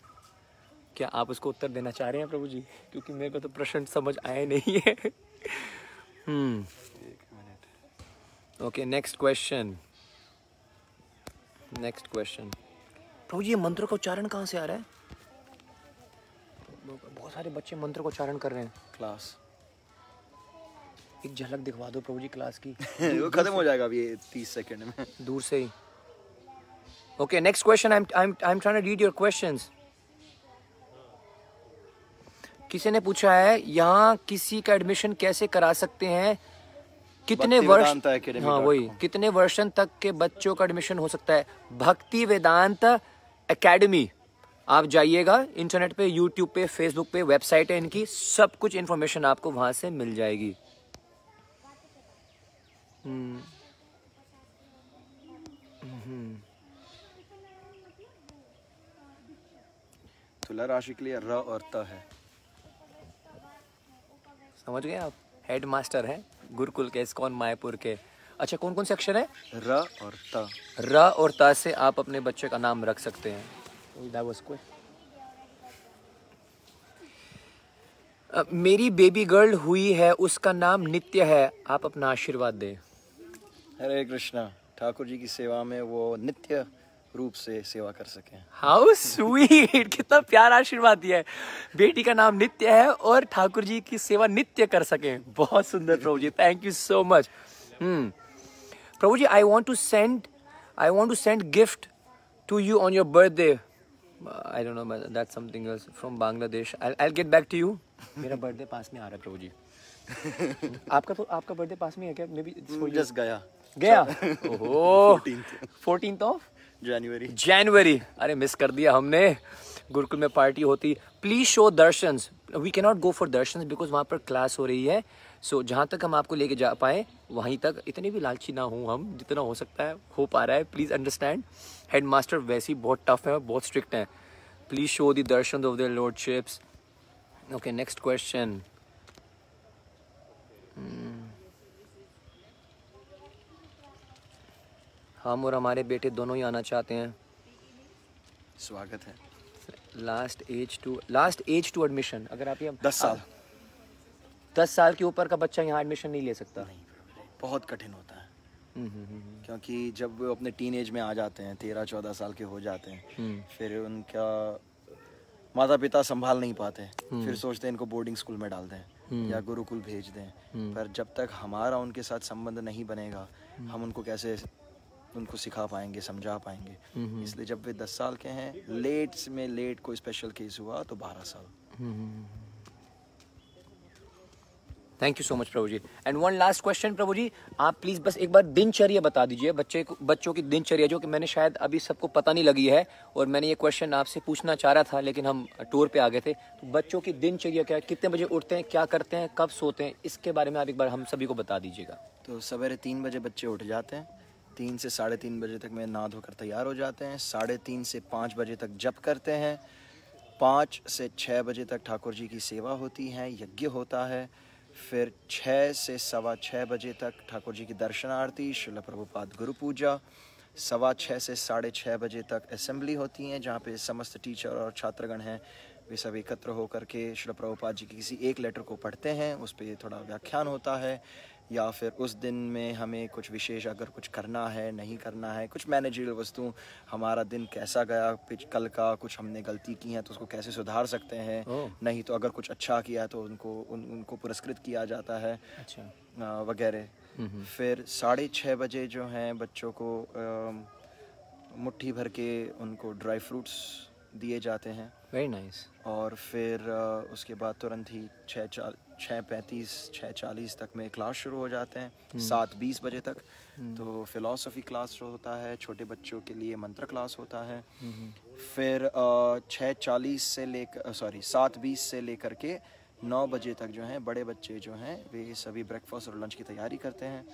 क्या आप उसको उत्तर देना चाह रहे हैं प्रभु जी? क्योंकि मेरे को तो प्रश्न समझ आया नहीं है। एक मिनट। Okay, next question. प्रभु जी ये मंत्र का उच्चारण कहाँ से आ रहा है? बहुत सारे बच्चे मंत्र को उच्चारण कर रहे हैं। क्लास एक झलक दिखवा दो प्रभु जी क्लास की। वो खत्म हो जाएगा अभी 30 सेकंड में, दूर से ही। Okay, next question, I am trying to read your questions. किसी ने पूछा है यहाँ किसी का एडमिशन कैसे करा सकते हैं, कितने वर्ष, हाँ वही, कितने वर्षन तक के बच्चों का एडमिशन हो सकता है? भक्ति वेदांत एकेडमी, आप जाइएगा इंटरनेट पे, यूट्यूब पे, फेसबुक पे, वेबसाइट है इनकी, सब कुछ इन्फॉर्मेशन आपको वहां से मिल जाएगी। तुला राशि के लिए र और त है। समझ गए आप? हेड मास्टर हैं गुरुकुल के, इस्कॉन मायापुर के। अच्छा, कौन कौन से अक्षर है? र और त। र और त से आप अपने बच्चे का नाम रख सकते हैं। That was quick. मेरी बेबी गर्ल हुई है, उसका नाम नित्य है, आप अपना आशीर्वाद दें। हरे कृष्णा, ठाकुर जी की सेवा में वो नित्य रूप से सेवा कर सकें। हाउ स्वीट, कितना प्यारा आशीर्वाद दिया है। बेटी का नाम नित्य है और ठाकुर जी की सेवा नित्य कर सकें। बहुत सुंदर प्रभु जी, थैंक यू सो मच। प्रभु जी, I want to send gift to you on your birthday. I don't know, but that's something else from Bangladesh. I'll get back to you. मेरा बर्थडे पास में आ रहा है प्रभु जी। आपका बर्थडे पास में है क्या? मे बी जस्ट गया ओहो, 14th of जनवरी। अरे मिस कर दिया हमने। गुरुकुल में पार्टी होती। Please show darshans. We can not go for darshans because वहाँ पर क्लास हो रही है। सो जहाँ तक हम आपको लेके जा पाए वहीं तक। इतने भी लालची ना हूँ हम, जितना हो सकता है हो पा रहा है। प्लीज अंडरस्टैंड, हेड मास्टर वैसे ही बहुत टफ है, बहुत स्ट्रिक्ट हैं। Please show the Darshan of their lordships. Okay, next question. हम और हमारे बेटे दोनों ही आना चाहते हैं। स्वागत है। Last age to admission. अगर आप ये 10 साल के ऊपर का बच्चा यहाँ एडमिशन नहीं ले सकता। नहीं, बहुत कठिन होता है। क्योंकि जब वो अपने टीन एज में आ जाते हैं, 13-14 साल के हो जाते हैं, फिर उनका माता पिता संभाल नहीं पाते, फिर सोचते हैं इनको बोर्डिंग स्कूल में डाल दें या गुरुकुल भेज दें, पर जब तक हमारा उनके साथ संबंध नहीं बनेगा हम उनको कैसे उनको सिखा पाएंगे, समझा पाएंगे। इसलिए जब वे 10 साल के हैं, लेट में लेट कोई स्पेशल केस हुआ तो 12 साल। थैंक यू सो मच प्रभु जी। एंड वन लास्ट क्वेश्चन प्रभु जी, आप प्लीज बस एक बार दिनचर्या बता दीजिए बच्चों की दिनचर्या, जो कि मैंने शायद अभी सबको पता नहीं लगी है, और मैंने ये क्वेश्चन आपसे पूछना चाह रहा था लेकिन हम टूर पे आ गए थे। तो बच्चों की दिनचर्या क्या है, कितने बजे उठते हैं, क्या करते हैं, कब सोते हैं, इसके बारे में आप एक बार हम सभी को बता दीजिएगा। तो सवेरे 3 बजे बच्चे उठ जाते हैं, 3 से 3:30 बजे तक में नहा धोकर तैयार हो जाते हैं, 3:30 से 5 बजे तक जप करते हैं, 5 से 6 बजे तक ठाकुर जी की सेवा होती है, यज्ञ होता है, फिर 6 से 6:15 बजे तक ठाकुर जी की दर्शन आरती, श्रील प्रभुपाद गुरु पूजा, 6:15 से 6:30 बजे तक असेंबली होती है जहाँ पे समस्त टीचर और छात्रगण हैं वे सब एकत्र होकर के श्रील प्रभुपाद जी की किसी एक लेटर को पढ़ते हैं, उस पर थोड़ा व्याख्यान होता है, या फिर उस दिन में हमें कुछ विशेष अगर कुछ करना है नहीं करना है, कुछ मैनेजरियल वस्तु, हमारा दिन कैसा गया कल का, कुछ हमने गलती की है तो उसको कैसे सुधार सकते हैं, नहीं तो अगर कुछ अच्छा किया तो उनको पुरस्कृत किया जाता है, अच्छा वगैरह। फिर 6:30 बजे जो हैं बच्चों को मुट्ठी भर के उनको ड्राई फ्रूट्स दिए जाते हैं। Very nice. और फिर उसके बाद तुरंत ही 6:35 6:40 तक में क्लास शुरू हो जाते हैं, 7:20 बजे तक तो फिलॉसफी क्लास शुरू होता है, छोटे बच्चों के लिए मंत्र क्लास होता है। फिर 7:20 से लेकर के 9 बजे तक जो हैं बड़े बच्चे जो हैं वे सभी ब्रेकफास्ट और लंच की तैयारी करते हैं।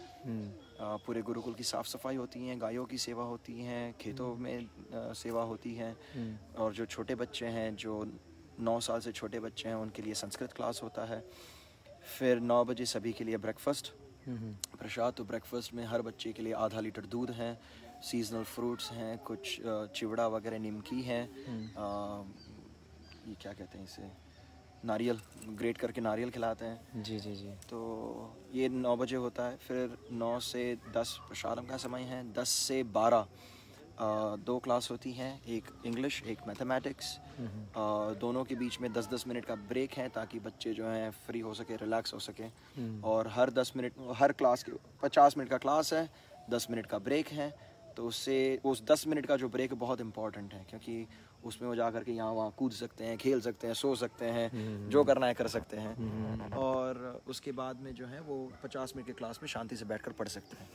पूरे गुरुकुल की साफ़ सफाई होती है, गायों की सेवा होती है, खेतों में सेवा होती है, और जो छोटे बच्चे हैं जो 9 साल से छोटे बच्चे हैं उनके लिए संस्कृत क्लास होता है। फिर 9 बजे सभी के लिए ब्रेकफास्ट प्रसाद, तो ब्रेकफास्ट में हर बच्चे के लिए आधा लीटर दूध है, सीजनल फ्रूट्स हैं, कुछ चिवड़ा वगैरह निमकी है, ये क्या कहते हैं इसे, नारियल ग्रेट करके नारियल खिलाते हैं। जी जी जी। तो ये 9 बजे होता है। फिर 9 से 10 प्रसादम का समय है, 10 से 12 2 क्लास होती हैं, एक इंग्लिश एक मैथमेटिक्स, दोनों के बीच में 10-10 मिनट का ब्रेक है ताकि बच्चे जो हैं फ्री हो सके, रिलैक्स हो सके। और हर 10 मिनट हर क्लास के 50 मिनट का क्लास है, 10 मिनट का ब्रेक है, तो उससे उस 10 मिनट का जो ब्रेक बहुत इंपॉर्टेंट है क्योंकि उसमें वो जा कर के यहाँ वहाँ कूद सकते हैं, खेल सकते हैं, सो सकते हैं, जो करना है कर सकते हैं। और उसके बाद में जो है वो 50 मिनट की क्लास में शांति से बैठकर पढ़ सकते हैं।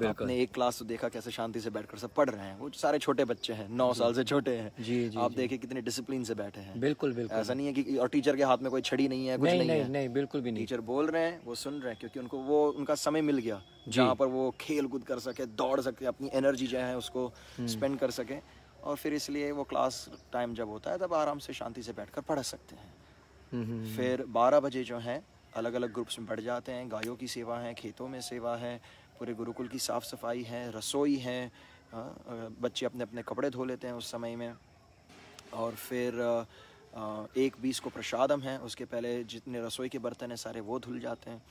आपने एक क्लास तो देखा कैसे शांति से बैठकर सब पढ़ रहे हैं, वो सारे छोटे बच्चे हैं, 9 साल से छोटे हैं। जी, जी, आप देखिए कितने डिसिप्लिन से बैठे हैं। बिल्कुल बिल्कुल, ऐसा नहीं है कि और टीचर के हाथ में कोई छड़ी नहीं है, कुछ नहीं है। नहीं, बिल्कुल भी नहीं। टीचर बोल रहे हैं, वो सुन रहे हैं क्योंकि उनको वो उनका समय मिल गया जहाँ पर वो खेल कूद कर सके, दौड़ सके, अपनी एनर्जी जो है उसको स्पेंड कर सके। और फिर इसलिए वो क्लास टाइम जब होता है तब आराम से शांति से बैठकर पढ़ सकते हैं। फिर 12 बजे जो हैं अलग अलग ग्रुप्स में बढ़ जाते हैं, गायों की सेवा है, खेतों में सेवा है, पूरे गुरुकुल की साफ़ सफाई है, रसोई है, बच्चे अपने अपने कपड़े धो लेते हैं उस समय में। और फिर 1:20 को प्रसादम है, उसके पहले जितने रसोई के बर्तन हैं सारे वो धुल जाते हैं।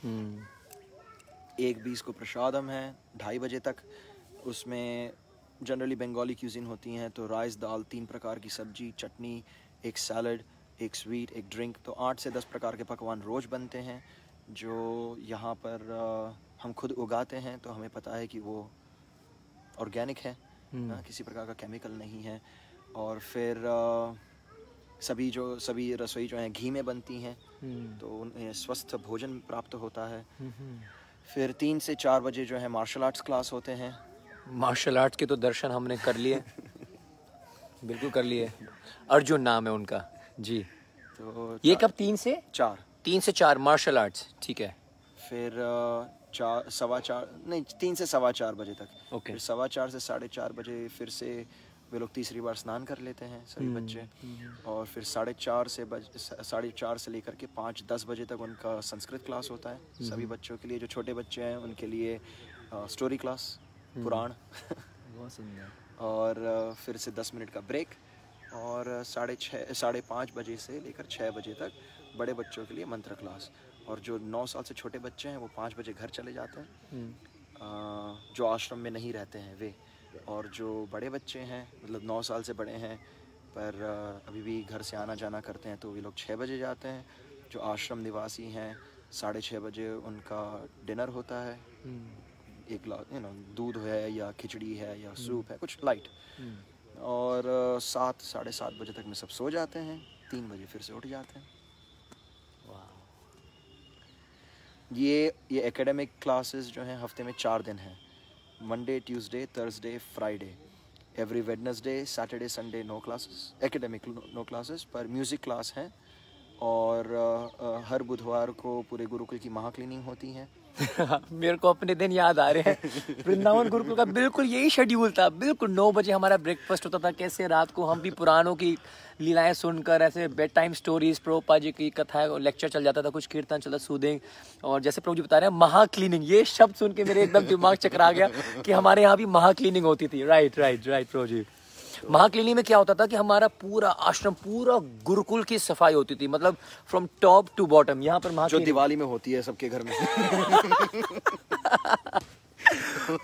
1:20 को प्रसादम है, 2:30 बजे तक उसमें जनरली बंगाली क्यूजिन होती हैं, तो राइस दाल, 3 प्रकार की सब्जी, चटनी, एक सैलड, एक स्वीट, एक ड्रिंक, तो 8 से 10 प्रकार के पकवान रोज़ बनते हैं जो यहाँ पर हम खुद उगाते हैं, तो हमें पता है कि वो ऑर्गेनिक है, किसी प्रकार का केमिकल नहीं है। और फिर सभी रसोई जो हैं घी में बनती हैं, तो उन्हें स्वस्थ भोजन प्राप्त होता है। फिर 3 से 4 बजे जो है मार्शल आर्ट्स क्लास होते हैं। मार्शल आर्ट्स के तो दर्शन हमने कर लिए बिल्कुल कर लिए। अर्जुन नाम है उनका जी। तो ये कब 3 से 4 मार्शल आर्ट्स, ठीक है। फिर 4 नहीं 3 से 4:15 बजे तक। ओके। फिर 4:15 से 4:30 बजे फिर से वे लोग तीसरी बार स्नान कर लेते हैं सभी बच्चे। और फिर 4:30 से लेकर के 5-10 बजे तक उनका संस्कृत क्लास होता है सभी बच्चों के लिए। जो छोटे बच्चे हैं उनके लिए स्टोरी क्लास, पुराण और फिर से 10 मिनट का ब्रेक। और 5:30 बजे से लेकर 6 बजे तक बड़े बच्चों के लिए मंत्र क्लास। और जो 9 साल से छोटे बच्चे हैं वो 5 बजे घर चले जाते हैं, जो आश्रम में नहीं रहते हैं वे। और जो बड़े बच्चे हैं मतलब 9 साल से बड़े हैं पर अभी भी घर से आना जाना करते हैं तो वे लोग 6 बजे जाते हैं। जो आश्रम निवासी हैं 6:30 बजे उनका डिनर होता है, एक गिलास दूध है या खिचड़ी है या सूप है, कुछ लाइट। और 7 साढ़े 7 बजे तक में सब सो जाते हैं, 3 बजे फिर से उठ जाते हैं। ये एकेडमिक क्लासेस जो हैं हफ्ते में 4 दिन हैं, Monday, Tuesday, Thursday, Friday. Every Wednesday, Saturday, Sunday no classes, academic no classes, पर म्यूज़िक क्लास हैं। और हर बुधवार को पूरे गुरुकुल की महा क्लीनिंग होती है। मेरे को अपने दिन याद आ रहे हैं। वृंदावन गुरुकुल का बिल्कुल यही शेड्यूल था। बिल्कुल 9 बजे हमारा ब्रेकफास्ट होता था। कैसे रात को हम भी पुराणों की लीलाएं सुनकर, ऐसे bed time stories, Prabhupada ji की कथाएं, लेक्चर चल जाता था, कुछ कीर्तन चलता, सूदिंग। और जैसे प्रभु जी बता रहे हैं महा क्लीनिंग, ये शब्द सुन के मेरे एकदम दिमाग चकरा गया कि हमारे यहाँ भी महा क्लीनिंग होती थी। राइट प्रभु जी। महा क्लीनिंग में क्या होता था कि हमारा पूरा आश्रम, पूरा गुरुकुल की सफाई होती थी, मतलब फ्रॉम टॉप टू बॉटम। यहाँ पर जो दिवाली में होती है सबके घर में।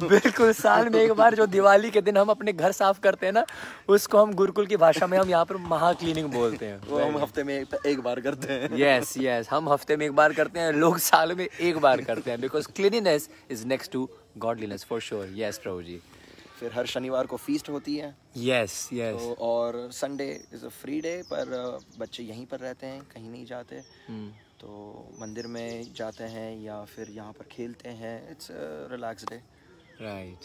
बिल्कुल, साल में एक बार जो दिवाली के दिन हम अपने घर साफ करते हैं ना, उसको हम गुरुकुल की भाषा में हम यहाँ पर महा क्लीनिंग बोलते हैं। वो हम हफ्ते में एक बार करते हैं। यस, हम हफ्ते में एक बार करते हैं, लोग साल में एक बार करते हैं। Because cleanliness is next to godliness for sure. Yes प्रभु जी। फिर हर शनिवार को फीस्ट होती है। यस तो और Sunday is a free day, पर बच्चे यहीं पर रहते हैं, कहीं नहीं जाते। तो मंदिर में जाते हैं या फिर यहाँ पर खेलते हैं। It's relax day. राइट।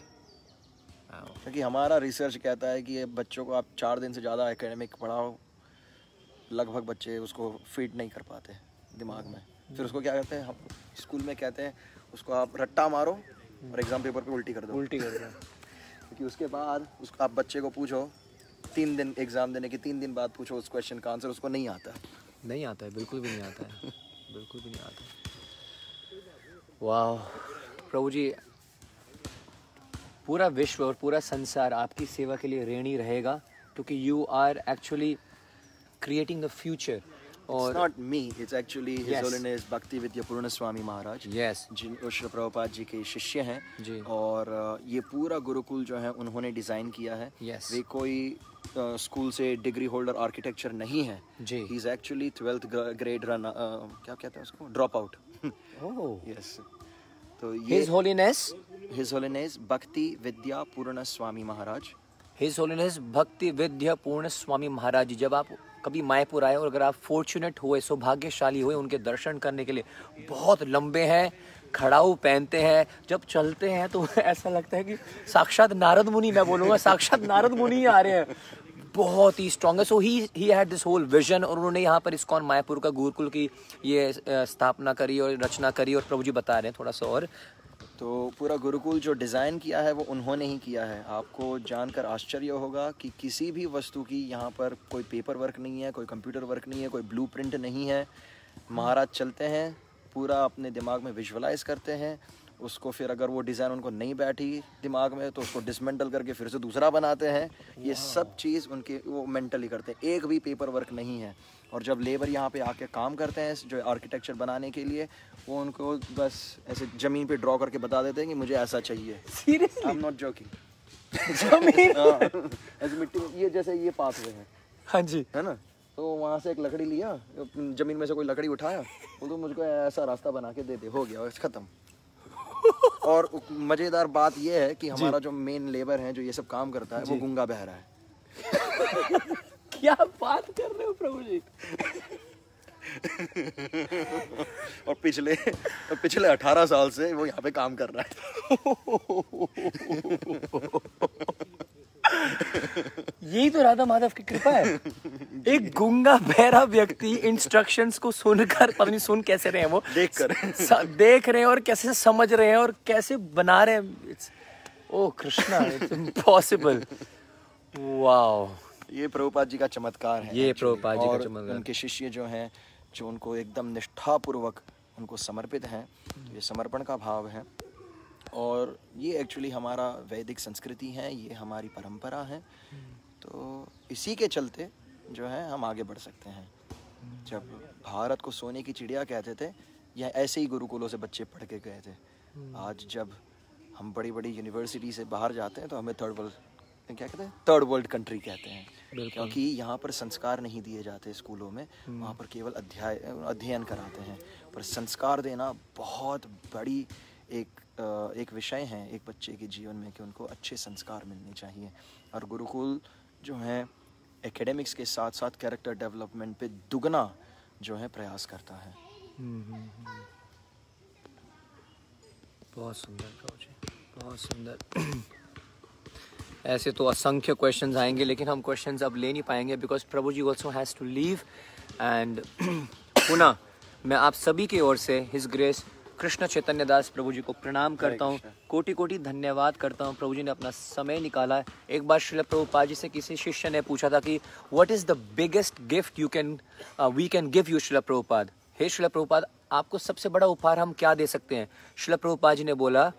क्योंकि हमारा रिसर्च कहता है कि बच्चों को आप 4 दिन से ज़्यादा एकेडमिक पढ़ाओ, लगभग बच्चे उसको फीड नहीं कर पाते दिमाग में। फिर उसको क्या कहते हैं, हम स्कूल में कहते हैं उसको आप रट्टा मारो और एग्ज़ाम पेपर पे उल्टी कर दो। क्योंकि उसके बाद उसको आप बच्चे को पूछो 3 दिन एग्ज़ाम देने के 3 दिन बाद पूछो उस क्वेश्चन का आंसर, उसको नहीं आता है, बिल्कुल भी नहीं आता है। बिल्कुल भी नहीं आता। वाह प्रभु जी, पूरा विश्व और पूरा संसार आपकी सेवा के लिए ऋणी रहेगा, क्योंकि you are actually creating the future. It's not me, it's actually His Holiness Bhakti Vidya Purna Swami Maharaj, जिन श्री प्रभुपाद जी के शिष्य हैं जी। और ये पूरा गुरुकुल जो है उन्होंने डिज़ाइन किया है। वे कोई स्कूल से डिग्री होल्डर आर्किटेक्चर नहीं है जी। He is actually 12th grade run, क्या कहते हैं उसको, ड्रॉप आउट। यस। तो ये His Holiness Bhakti Vidya Purna Swami Maharaj, His Holiness Bhakti Vidya Purna Swami Maharaj जी, जब आप कभी मायपुर आए और अगर आप फॉर्चुनेट हुए, सौभाग्यशाली हुए उनके दर्शन करने के लिए, बहुत लंबे हैं, खड़ाऊ पहनते हैं, जब चलते हैं तो ऐसा लगता है कि साक्षात नारद मुनि, मैं बोलूँगा साक्षात नारद मुनि आ रहे हैं। बहुत ही स्ट्रॉन्ग है। So he had this whole vision, और उन्होंने यहाँ पर इस्कॉन मायापुर का गुरुकुल की ये स्थापना करी और रचना करी। और प्रभु जी बता रहे हैं थोड़ा सा और, तो पूरा गुरुकुल जो डिज़ाइन किया है वो उन्होंने ही किया है। आपको जानकर आश्चर्य होगा कि किसी भी वस्तु की यहाँ पर कोई पेपर वर्क नहीं है, कोई कंप्यूटर वर्क नहीं है, कोई ब्लूप्रिंट नहीं है। महाराज चलते हैं, पूरा अपने दिमाग में विजुअलाइज करते हैं उसको, फिर अगर वो डिज़ाइन उनको नहीं बैठी दिमाग में तो उसको डिसमेंटल करके फिर से दूसरा बनाते हैं। ये सब चीज़ उनके वो मेंटली करते हैं, एक भी पेपर वर्क नहीं है। और जब लेबर यहाँ पे आके काम करते हैं जो आर्किटेक्चर बनाने के लिए, वो उनको बस ऐसे ज़मीन पे ड्रॉ करके बता देते हैं कि मुझे ऐसा चाहिए। Seriously, I am not joking. ज़मीन ऐसे मिट्टी में, ये जैसे ये पाथवे है, हाँ जी, है ना, तो वहाँ से एक लकड़ी लिया, ज़मीन में से कोई लकड़ी उठाया, वो तो मुझको ऐसा रास्ता बना के दे दे, हो गया, ख़त्म। और मज़ेदार बात ये है कि हमारा जो मेन लेबर है जो ये सब काम करता है वो गूंगा बहरा है। क्या बात कर रहे हो प्रभु जी। और पिछले 18 साल से वो यहाँ पे काम कर रहा है। यही तो राधा माधव की कृपा है। एक गूंगा बहरा व्यक्ति इंस्ट्रक्शंस को सुनकर, पता नहीं सुन कैसे रहे हैं वो, देख रहे हैं और कैसे समझ रहे हैं और कैसे बना रहे हैं। ओह कृष्णा, इट्स इम्पॉसिबल। वाओ, ये प्रभुपाद जी का चमत्कार है। ये प्रभुपाद जी का चमत्कार। उनके शिष्य जो हैं, जो उनको एकदम निष्ठापूर्वक उनको समर्पित हैं, ये समर्पण का भाव है। और ये एक्चुअली हमारा वैदिक संस्कृति है, ये हमारी परंपरा है। तो इसी के चलते जो है हम आगे बढ़ सकते हैं। जब भारत को सोने की चिड़िया कहते थे, यह ऐसे ही गुरुकुलों से बच्चे पढ़ के गए थे। आज जब हम बड़ी बड़ी यूनिवर्सिटी से बाहर जाते हैं तो हमें थर्ड वर्ल्ड क्या कहते हैं, थर्ड वर्ल्ड कंट्री कहते हैं, क्योंकि यहाँ पर संस्कार नहीं दिए जाते स्कूलों में, वहाँ पर केवल अध्ययन कराते हैं। पर संस्कार देना बहुत बड़ी एक विषय है एक बच्चे के जीवन में, कि उनको अच्छे संस्कार मिलने चाहिए। और गुरुकुल जो है एकेडमिक्स के साथ साथ कैरेक्टर डेवलपमेंट पे दुगना जो है प्रयास करता है। बहुत सुंदर प्रभु जी, बहुत सुंदर। ऐसे तो असंख्य क्वेश्चंस आएंगे, लेकिन हम क्वेश्चंस अब ले नहीं पाएंगे because Prabhu ji also has to leave. And पुनः मैं आप सभी की ओर से हिज ग्रेस कृष्ण चैतन्य दास प्रभु जी को प्रणाम करता हूँ, कोटि कोटि धन्यवाद करता हूँ। प्रभु जी ने अपना समय निकाला। एक बार श्रील प्रभुपाद जी से किसी शिष्य ने पूछा था कि what is the biggest gift we can give you Srila Prabhupada. हे श्रील प्रभुपाद, आपको सबसे बड़ा उपहार हम क्या दे सकते हैं? श्रील प्रभुपाद जी ने बोला,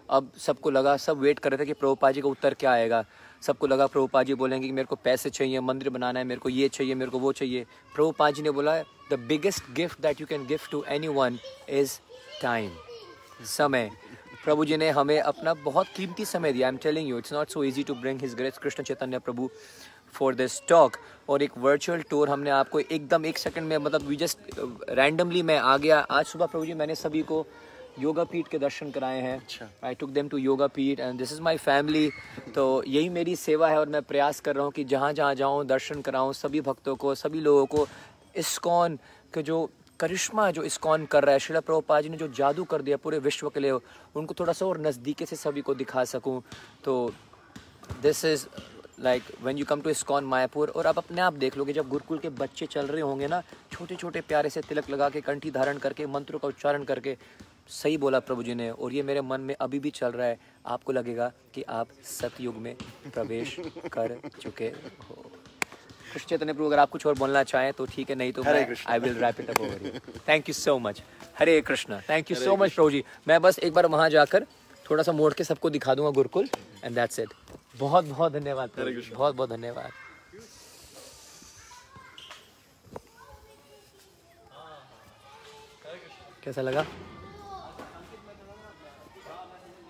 अब सबको लगा, सब वेट कर रहे थे कि प्रभुपाद जी का उत्तर क्या आएगा। सबको लगा प्रभुपाद जी बोलेंगे कि मेरे को पैसे चाहिए, मंदिर बनाना है, मेरे को ये चाहिए, मेरे को वो चाहिए। प्रभुपाद जी ने बोला, the biggest gift that you can give to anyone is time, समय। प्रभु जी ने हमें अपना बहुत कीमती समय दिया। I am telling you, it's not so easy to bring his grace Krishna Chaitanya Prabhu for this talk. और एक वर्चुअल टूर हमने आपको एकदम 1 सेकंड में, मतलब वी जस्ट रैंडमली मैं आ गया। आज सुबह प्रभु जी मैंने सभी को योगा पीठ के दर्शन कराए हैं। आई टुक देम टू योगा पीठ and this is my family. तो यही मेरी सेवा है और मैं प्रयास कर रहा हूँ कि जहाँ जहाँ जाऊँ दर्शन कराऊँ सभी भक्तों को, सभी लोगों को। इस्कॉन के जो करिश्मा जो इस्कॉन कर रहा है, श्रील प्रभुपाद जी ने जो जादू कर दिया पूरे विश्व के लिए, उनको थोड़ा सा और नज़दीकी से सभी को दिखा सकूँ। तो this is like when you come to ISKCON Mayapur. और आप अपने आप देख लोगे, जब गुरुकुल के बच्चे चल रहे होंगे ना, छोटे छोटे प्यारे से तिलक लगा के, कंठी धारण करके, मंत्रों का उच्चारण करके, सही बोला प्रभु जी ने, और ये मेरे मन में अभी भी चल रहा है। आपको लगेगा कि आप सतयुग में प्रवेश कर चुके हो। कृष्ण चैतन्य प्रभु, अगर आप कुछ और बोलना चाहें तो ठीक है, नहीं तो I will wrap it up over here. Thank you so much. Hare Krishna. Thank you so much प्रभु जी। मैं बस एक बार वहाँ जाकर थोड़ा सा मोड़ के सबको दिखा दूंगा गुरुकुल, एंड दैट्स इट। बहुत बहुत धन्यवाद प्रभु जी, बहुत बहुत धन्यवाद। कैसा लगा?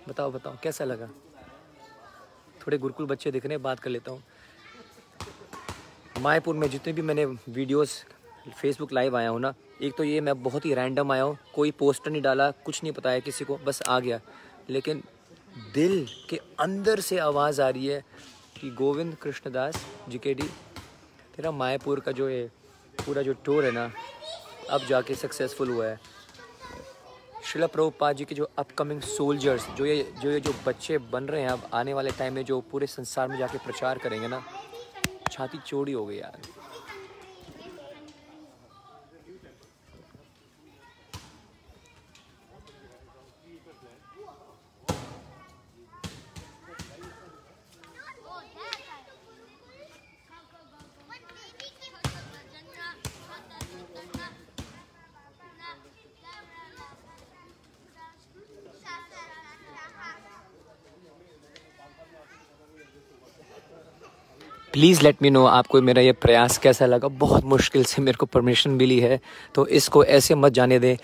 बताओ बताओ कैसा लगा? थोड़े गुरुकुल बच्चे दिख रहे हैं, बात कर लेता हूँ। मायापुर में जितने भी मैंने वीडियोस फेसबुक लाइव आया हूँ ना, एक तो ये मैं बहुत ही रैंडम आया हूँ, कोई पोस्टर नहीं डाला, कुछ नहीं बताया किसी को, बस आ गया। लेकिन दिल के अंदर से आवाज़ आ रही है कि गोविंद कृष्णदास जीकेडी, तेरा मायापुर का जो ये पूरा जो टूर है ना, अब जाके सक्सेसफुल हुआ है। श्रील प्रभुपाद जी के जो अपकमिंग सोल्जर्स, जो बच्चे बन रहे हैं अब आने वाले टाइम में, जो पूरे संसार में जाके प्रचार करेंगे ना, छाती चौड़ी हो गई यार। प्लीज़ लेट मी नो आपको मेरा ये प्रयास कैसा लगा। बहुत मुश्किल से मेरे को परमिशन मिली है, तो इसको ऐसे मत जाने दें।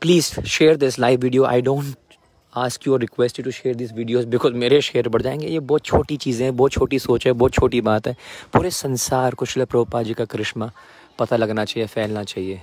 Please share this live video. I don't ask you और request you to share this videos because मेरे शेयर बढ़ जाएंगे। ये बहुत छोटी चीज़ें हैं, बहुत छोटी सोच है, बहुत छोटी बात है। पूरे संसार को श्रील प्रभुपाद जी का करिश्मा पता लगना चाहिए, फैलना चाहिए।